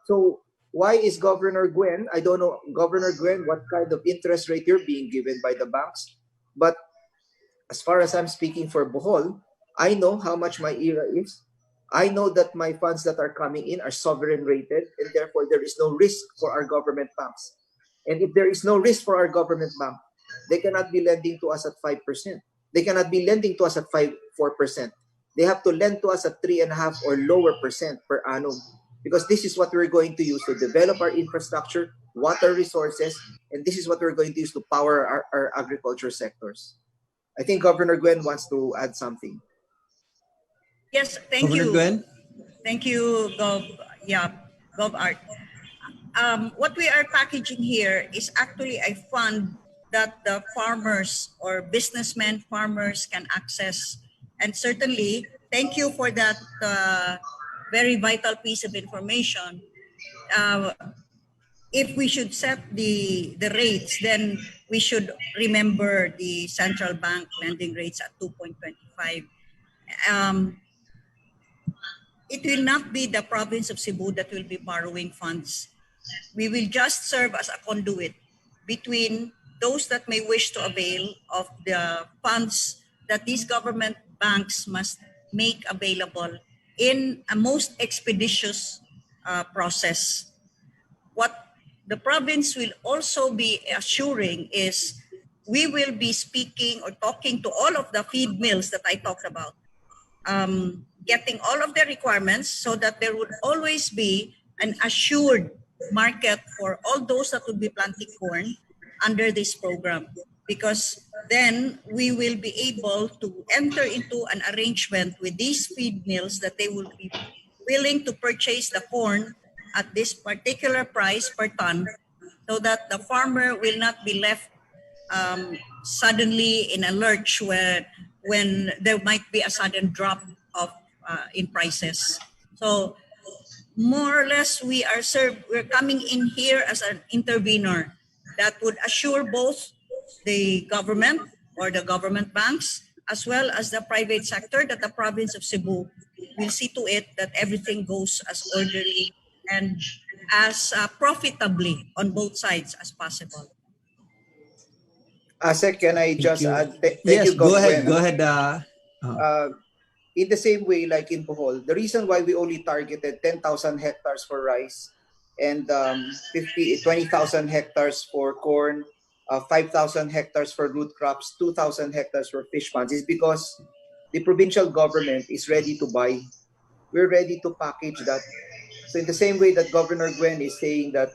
So why is Governor Gwen, I don't know, Governor Gwen, what kind of interest rate you're being given by the banks, but as far as I'm speaking for Bohol, I know how much my ERA is. I know that my funds that are coming in are sovereign rated, and therefore there is no risk for our government banks. And if there is no risk for our government bank, they cannot be lending to us at 5%. They cannot be lending to us at 4%. They have to lend to us at 3.5% or lower percent per annum, because this is what we're going to use to develop our infrastructure, water resources, and this is what we're going to use to power our agriculture sectors. I think Governor Gwen wants to add something. Yes, thank Governor you. Gwen? Thank you, Gov Art. What we are packaging here is actually a fund that the farmers or businessmen, farmers can access. And certainly, thank you for that very vital piece of information. If we should set the rates, then we should remember the central bank lending rates at 2.25. It will not be the province of Cebu that will be borrowing funds. We will just serve as a conduit between those that may wish to avail of the funds that these government banks must make available in a most expeditious process. What the province will also be assuring is we will be speaking or talking to all of the feed mills that I talked about, getting all of their requirements so that there would always be an assured market for all those that would be planting corn under this program, because then we will be able to enter into an arrangement with these feed mills that they will be willing to purchase the corn at this particular price per ton, so that the farmer will not be left suddenly in a lurch when there might be a sudden drop of in prices. So more or less we're coming in here as an intervener that would assure both the government or the government banks as well as the private sector that the province of Cebu will see to it that everything goes as orderly and as profitably on both sides as possible. Asek, can I just add? Thank Yes, you, go Gov. ahead. Gwen. Go ahead. In the same way, like in Bohol, the reason why we only targeted 10,000 hectares for rice and 20,000 hectares for corn, 5,000 hectares for root crops, 2,000 hectares for fish ponds is because the provincial government is ready to buy. We're ready to package that. So in the same way that Governor Gwen is saying that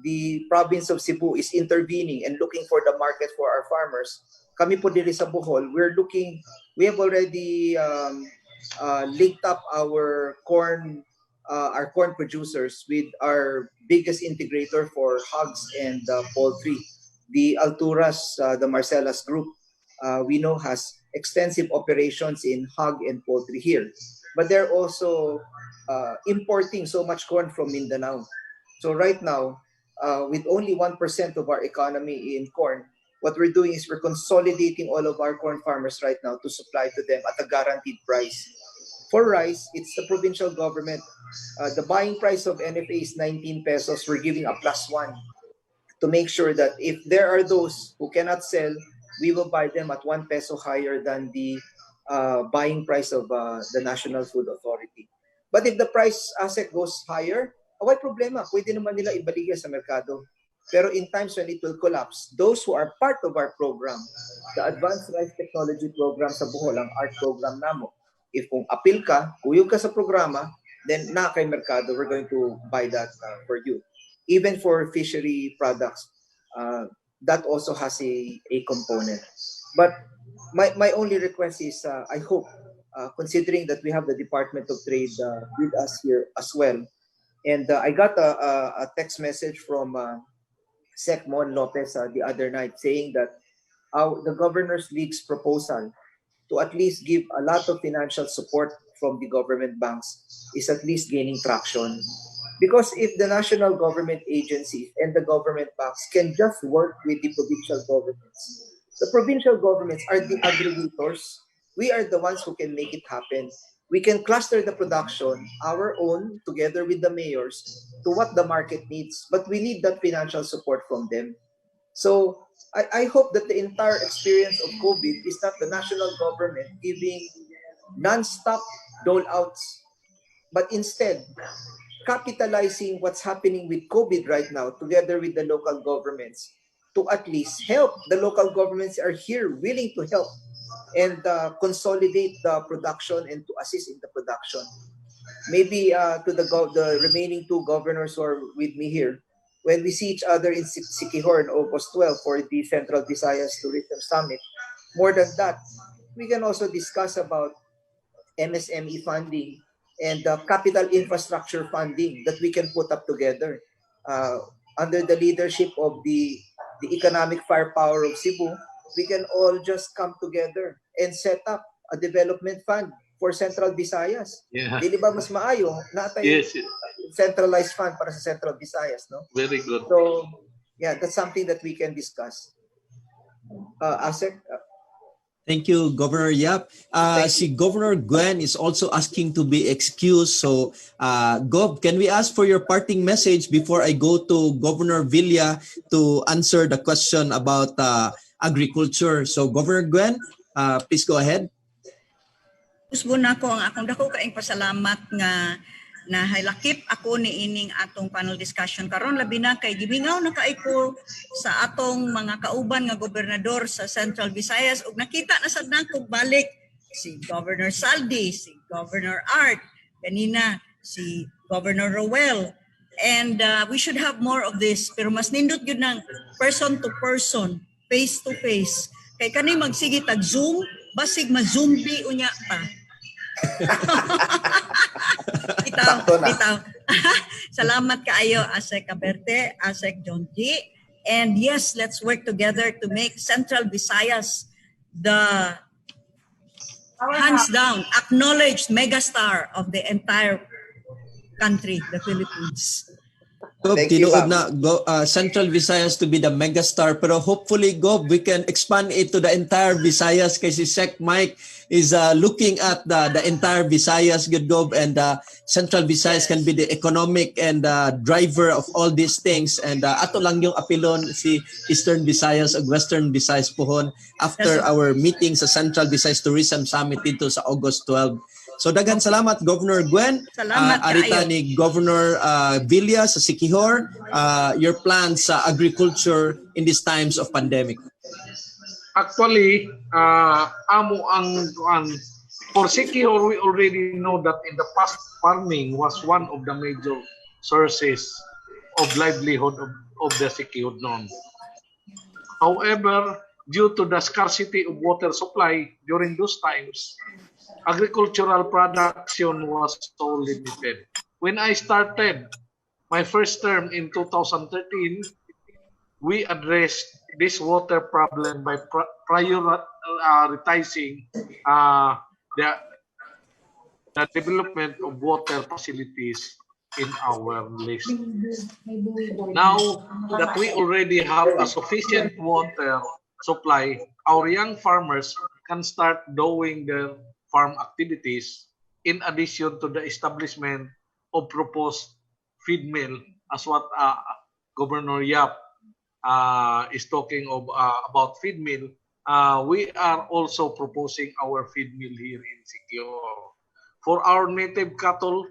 the province of Cebu is intervening and looking for the market for our farmers, kami po diri sa Bohol, we have already linked up our corn producers with our biggest integrator for hogs and poultry, the Alturas, the Marcelas Group. We know has extensive operations in hog and poultry here, but they're also importing so much corn from Mindanao. So right now, with only 1% of our economy in corn, what we're doing is we're consolidating all of our corn farmers right now to supply to them at a guaranteed price. For rice, it's the provincial government. The buying price of NFA is 19 pesos. We're giving a +1 to make sure that if there are those who cannot sell, we will buy them at 1 peso higher than the buying price of the National Food Authority. But if the price asset goes higher, why problema? Pwede naman nila ibaligya sa merkado. Pero in times when it will collapse, those who are part of our program, the Advanced Rice Technology Program sa Bohol, ang ART program namo, if kung appeal ka, kuyog ka sa programa, then na kay merkado, we're going to buy that for you. Even for fishery products, that also has a component. But my only request is, I hope, considering that we have the Department of Trade with us here as well, and I got a text message from Sec Mon Lopez the other night saying that the Governors League's proposal to at least give a lot of financial support from the government banks is at least gaining traction. Because if the national government agencies and the government banks can just work with the provincial governments, the provincial governments are the aggregators. We are the ones who can make it happen. We can cluster the production, our own, together with the mayors, to what the market needs. But we need that financial support from them. So I hope that the entire experience of COVID is not the national government giving non-stop dole-outs, but instead capitalizing what's happening with COVID right now together with the local governments to at least help. The local governments are here willing to help and consolidate the production and to assist in the production. Maybe to the remaining two governors who are with me here, when we see each other in Siquijor on August 12 for the Central Visayas Tourism Summit, more than that, we can also discuss about MSME funding and the capital infrastructure funding that we can put up together under the leadership of the economic firepower of Cebu. We can all just come together and set up a development fund for Central Visayas. Yeah. Di ba mas maayo na tayo Yes. centralized fund para sa Central Visayas, no? Very good. So, yeah, that's something that we can discuss. Asek, Thank you, Governor Yap. Si Governor Gwen is also asking to be excused. So, Gov, can we ask for your parting message before I go to Governor Villa to answer the question about agriculture? So, Governor Gwen, please go ahead. Gusto na ko ang akong dako kaing pasalamat nga nahalakip ako ni ining atong panel discussion karon labi na kay gibingaw na kaiko sa atong mga kauban nga gobernador sa Central Visayas ug nakita na sad nako balik si Governor Saldi, si Governor Art, kanina si Governor Roel, and we should have more of this pero mas nindot gyud ng person to person, face to face. Kay kani magsige tag Zoom basig ma-zombie unya pa. Bitaw. Salamat kaayo Asek Aberte, Asek John G. And yes, let's work together to make Central Visayas the hands down acknowledged megastar of the entire country, the Philippines. Gob, tinuod na Central Visayas to be the megastar, pero hopefully, Gob, we can expand it to the entire Visayas kasi Sec Mike is looking at the entire Visayas, good Gob, and Central Visayas can be the economic and driver of all these things. And ato lang yung apilon si Eastern Visayas ug Western Visayas pohon after our meeting sa Central Visayas Tourism Summit dito sa August 12. So daghan salamat Governor Gwen. Salamat arita ni Governor Villa sa Siquijor, your plans sa agriculture in these times of pandemic. Actually, amo ang for Siquijor, we already know that in the past farming was one of the major sources of livelihood of the Siquijor noon. However, due to the scarcity of water supply during those times, agricultural production was so limited. When I started my first term in 2013, we addressed this water problem by prioritizing the development of water facilities in our list. Now that we already have a sufficient water supply, our young farmers can start doing their farm activities in addition to the establishment of proposed feed mill, as what Governor Yap is talking of about feed mill. we are also proposing our feed mill here in Siquijor. For our native cattle,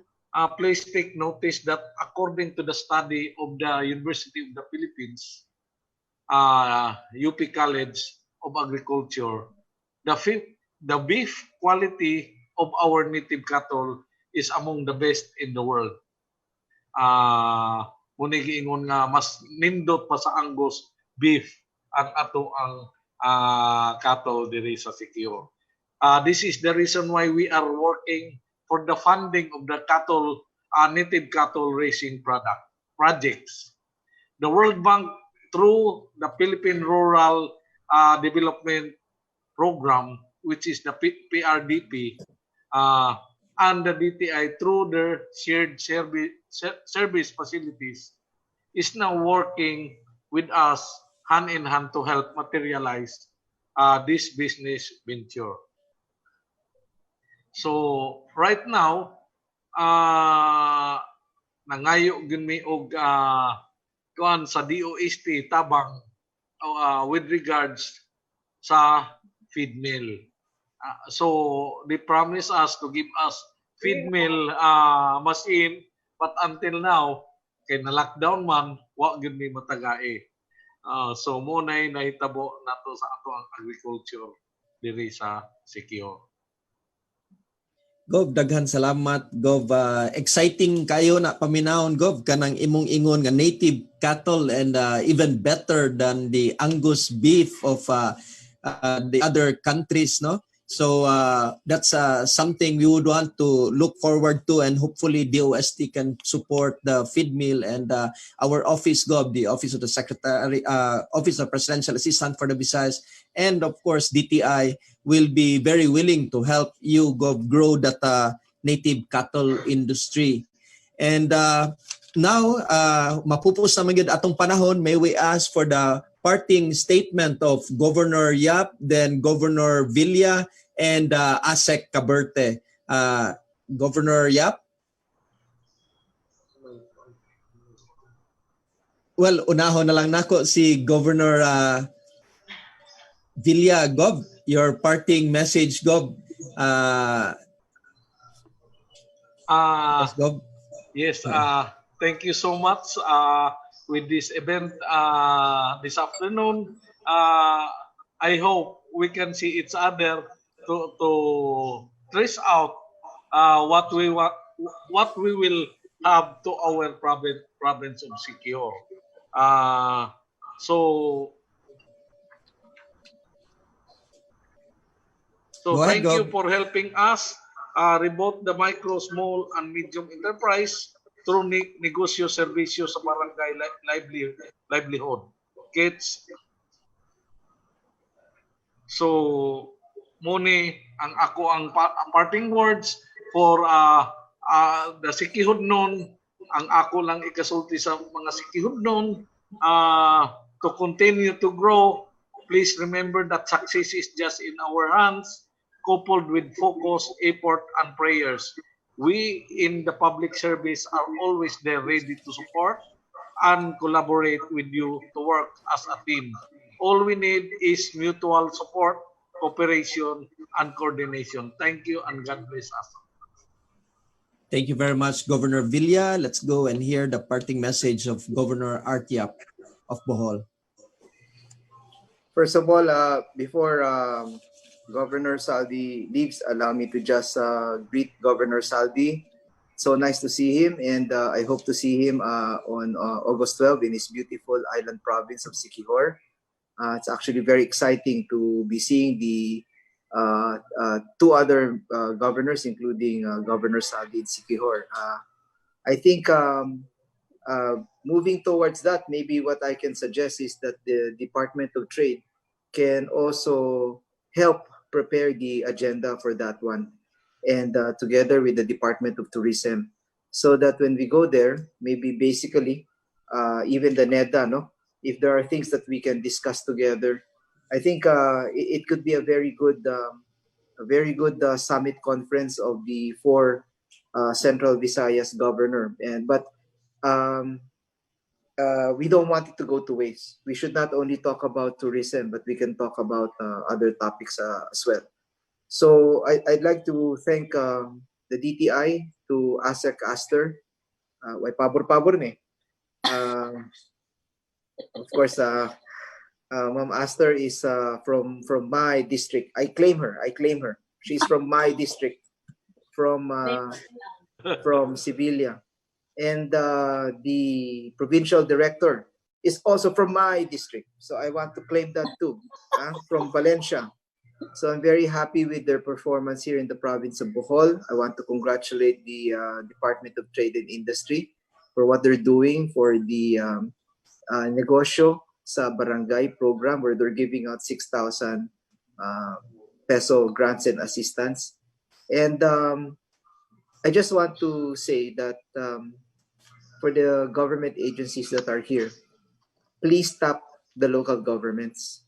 please take notice that according to the study of the University of the Philippines, UP College of Agriculture, the beef quality of our native cattle is among the best in the world. Muna giingon nga mas nindot pa sa Angus beef ang ato ang cattle diri sa Siquijor. This is the reason why we are working for the funding of the cattle, native cattle raising projects. The World Bank, through the Philippine Rural Development Program, which is the PRDP, and the DTI through their shared service facilities, is now working with us hand in hand to help materialize this business venture. So right now, nangayo gyud mi og kuan sa DOST tabang with regards sa feed mill. So they promise us to give us feed mill machine, but until now kay na lockdown man wa gyud mi matagae. So mo nay nahitabo nato sa ato ang agriculture diri sa Siquijor. Gov, daghan salamat. Gov, exciting kayo na paminahon, Gov, kanang imong ingon nga native cattle and even better than the Angus beef of the other countries, no? So that's something we would want to look forward to, and hopefully DOST can support the feed mill and our office, Gov, the Office of the Secretary, Office of Presidential Assistant for the Visayas, and of course DTI will be very willing to help you, Gov, grow that native cattle industry. And now, mapupos naman yun atong panahon, may we ask for the parting statement of Governor Yap, then Governor Villa, and ASEC Caberte. Governor Yap? Well, unahon na lang nako si Governor Villa. Gov, your parting message, Gov. Yes, Gov. Yes, thank you so much with this event this afternoon. I hope we can see each other to trace out what we will have to our province of Siquijor. So Go ahead, thank you Gov. for helping us remote the micro, small, and medium enterprise through negosyo serbisyo sa barangay livelihood kits. So muni ang ako ang parting words for the Siquijornon, ang ako lang ikasulti sa mga Siquijornon to continue to grow. Please remember that success is just in our hands, coupled with focus, effort, and prayers. We in the public service are always there ready to support and collaborate with you to work as a team. All we need is mutual support, cooperation, and coordination. Thank you and God bless us. Thank you very much, Governor Villa. Let's go and hear the parting message of Governor Artiap of Bohol. First of all, before Governor Saldi leaves, allow me to just greet Governor Saldi. So nice to see him, and I hope to see him on August 12 in his beautiful island province of Siquijor. It's actually very exciting to be seeing the two other governors, including Governor Saldi in Siquijor. I think moving towards that, maybe what I can suggest is that the Department of Trade can also help prepare the agenda for that one, and together with the Department of Tourism, so that when we go there, maybe basically even the NEDA, no, if there are things that we can discuss together, I think it could be a very good summit conference of the four Central Visayas governor. But we don't want it to go to waste. We should not only talk about tourism, but we can talk about other topics as well. So I'd like to thank the DTI, to ASEC Aster, why pabor-pabor ni. Of course, Ma'am Aster is from my district. I claim her. She's from my district, from Sevilla. And the provincial director is also from my district. So I want to claim that too, from Valencia. So I'm very happy with their performance here in the province of Bohol. I want to congratulate the Department of Trade and Industry for what they're doing for the negosyo sa barangay program, where they're giving out 6,000 peso grants and assistance. And I just want to say that for the government agencies that are here, please tap the local governments.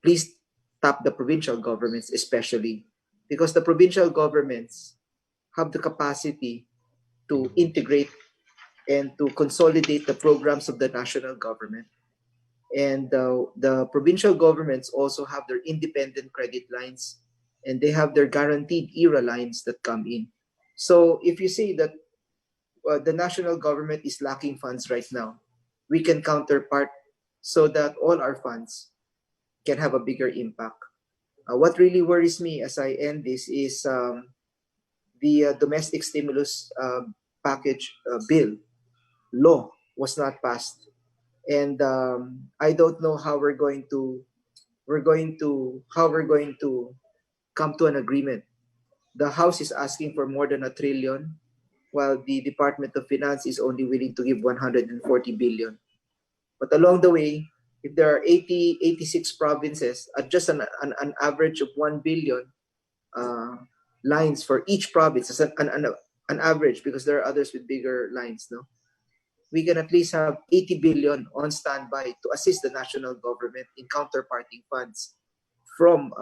Please tap the provincial governments especially, because the provincial governments have the capacity to integrate and to consolidate the programs of the national government. And the provincial governments also have their independent credit lines, and they have their guaranteed ERA lines that come in. So if you say that the national government is lacking funds right now, we can counterpart so that all our funds can have a bigger impact. What really worries me as I end this is the domestic stimulus package bill law was not passed, and I don't know how we're going to come to an agreement. The House is asking for more than 1 trillion, while the Department of Finance is only willing to give 140 billion. But along the way, if there are 86 provinces at just an average of 1 billion lines for each province, as an average, because there are others with bigger lines, no? We can at least have 80 billion on standby to assist the national government in counterparting funds from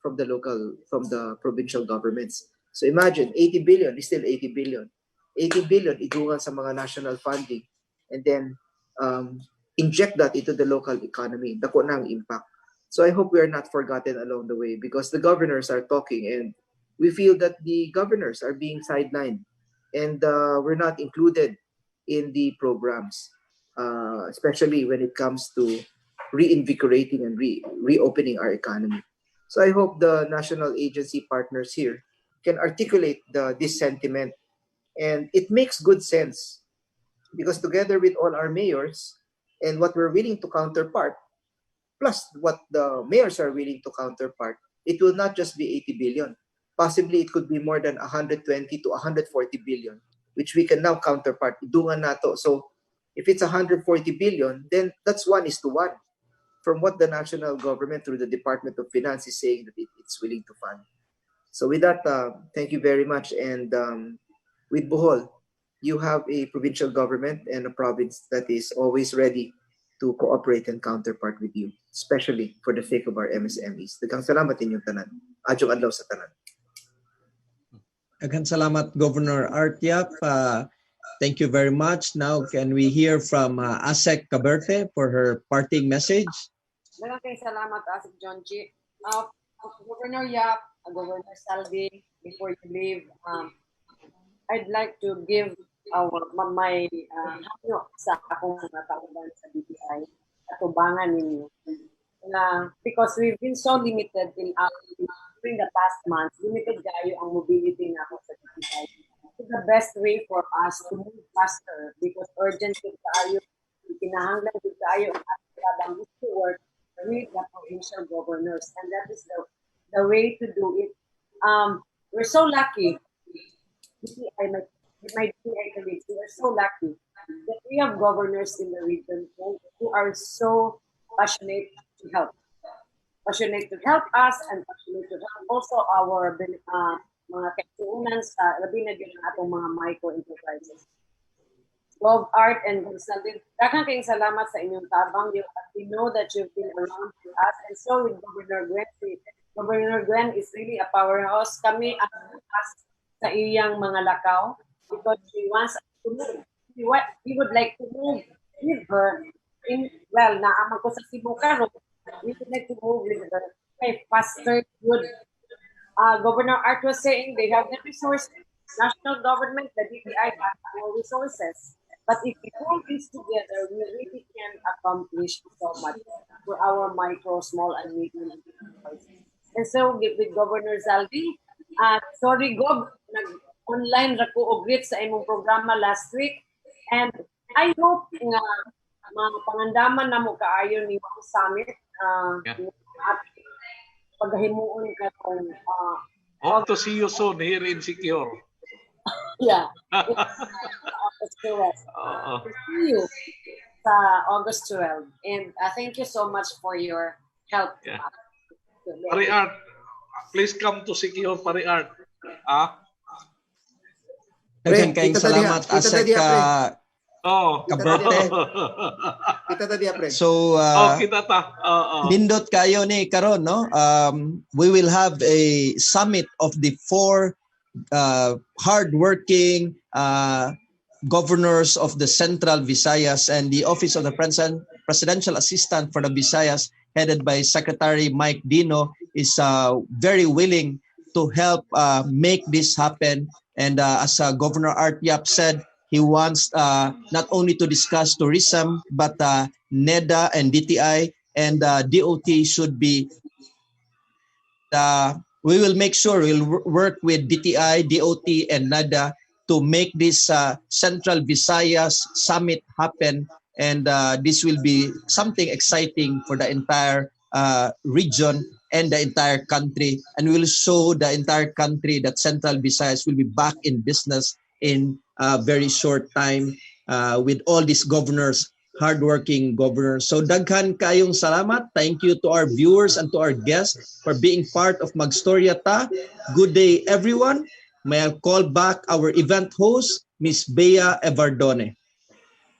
the provincial governments. So imagine, 80 billion is still 80 billion. 80 billion idungan sa mga national funding, and then inject that into the local economy. Dako na ang impact. So I hope we are not forgotten along the way, because the governors are talking, and we feel that the governors are being sidelined, and we're not included in the programs, especially when it comes to reinvigorating and reopening our economy. So I hope the national agency partners here can articulate this sentiment, and it makes good sense, because together with all our mayors and what we're willing to counterpart, plus what the mayors are willing to counterpart, it will not just be 80 billion. Possibly it could be more than 120 to 140 billion, which we can now counterpart. Idungan nato. So if it's 140 billion, then that's 1:1 from what the national government through the Department of Finance is saying that it's willing to fund. So with that, thank you very much. And with Bohol, you have a provincial government and a province that is always ready to cooperate and counterpart with you, especially for the sake of our MSMEs. Daghang salamat inyong tanan. Adjong adlaw sa tanan. Daghang salamat, Governor Artiap. Thank you very much. Now, can we hear from ASEC Caberte for her parting message? Daghang salamat, ASEC John G. Governor Yap, Governor Salvi, before you leave, I'd like to give my hanyo sa akong mga kauban sa BPI, katubangan ninyo. Because we've been so limited during the past months, limited kayo ang mobility na ako sa BPI. It's the best way for us to move faster, because urgent tayo, kinahanglan tayo ang ating to work with the provincial governors, and that is the way to do it. We're so lucky. My colleagues, we are so lucky that we have governors in the region who are so passionate to help us and passionate to help also our mga kaituunan sa labi na gyud ang atong mga micro enterprises. Gov Art and Consulting, daghang kayong salamat sa inyong tabang. We know that you've been around with us, and so with Governor Gwen. Governor Gwen is really a powerhouse. Kami ang sa iyang mga lakaw, because she wants to move we would like to move with her in, well, naaman ko sa Cebu karon, we would like to move with her kay faster good. Governor Art was saying they have the resources, national government, the DTI has more resources. But if we pull this together, we really can accomplish so much for our micro, small, and medium enterprises. And so, with Governor Zaldi, sorry, Gob, nag-online ra ko og greet sa imong programa last week. And I hope nga mga pangandaman na mo kaayo ni Ma'am Summit, at paghimuon ka kung Hope to see you soon here in Secure. yeah. August 12. See you sa August 12. And thank you so much for your help. Yeah. Pari Art, please come to Secure, Pari Art. Daghang kayong salamat Asek Cabrete. Kita tadi pre. So kita ta. nindot kayo ni karon, no? We will have a summit of the 4 hardworking governors of the Central Visayas, and the Office of the Presidential Assistant for the Visayas, headed by Secretary Mike Dino, is very willing to help make this happen. And as Governor Art Yap said, he wants not only to discuss tourism, but NEDA and DTI and DOT should be. We will make sure we'll work with DTI, DOT, and NEDA to make this Central Visayas Summit happen. And this will be something exciting for the entire region and the entire country. And we'll show the entire country that Central Visayas will be back in business in a very short time with all these governors, hardworking governors. So daghan kayong salamat. Thank you to our viewers and to our guests for being part of Magstorya Ta. Good day, everyone. May I call back our event host, Miss Bea Evardone.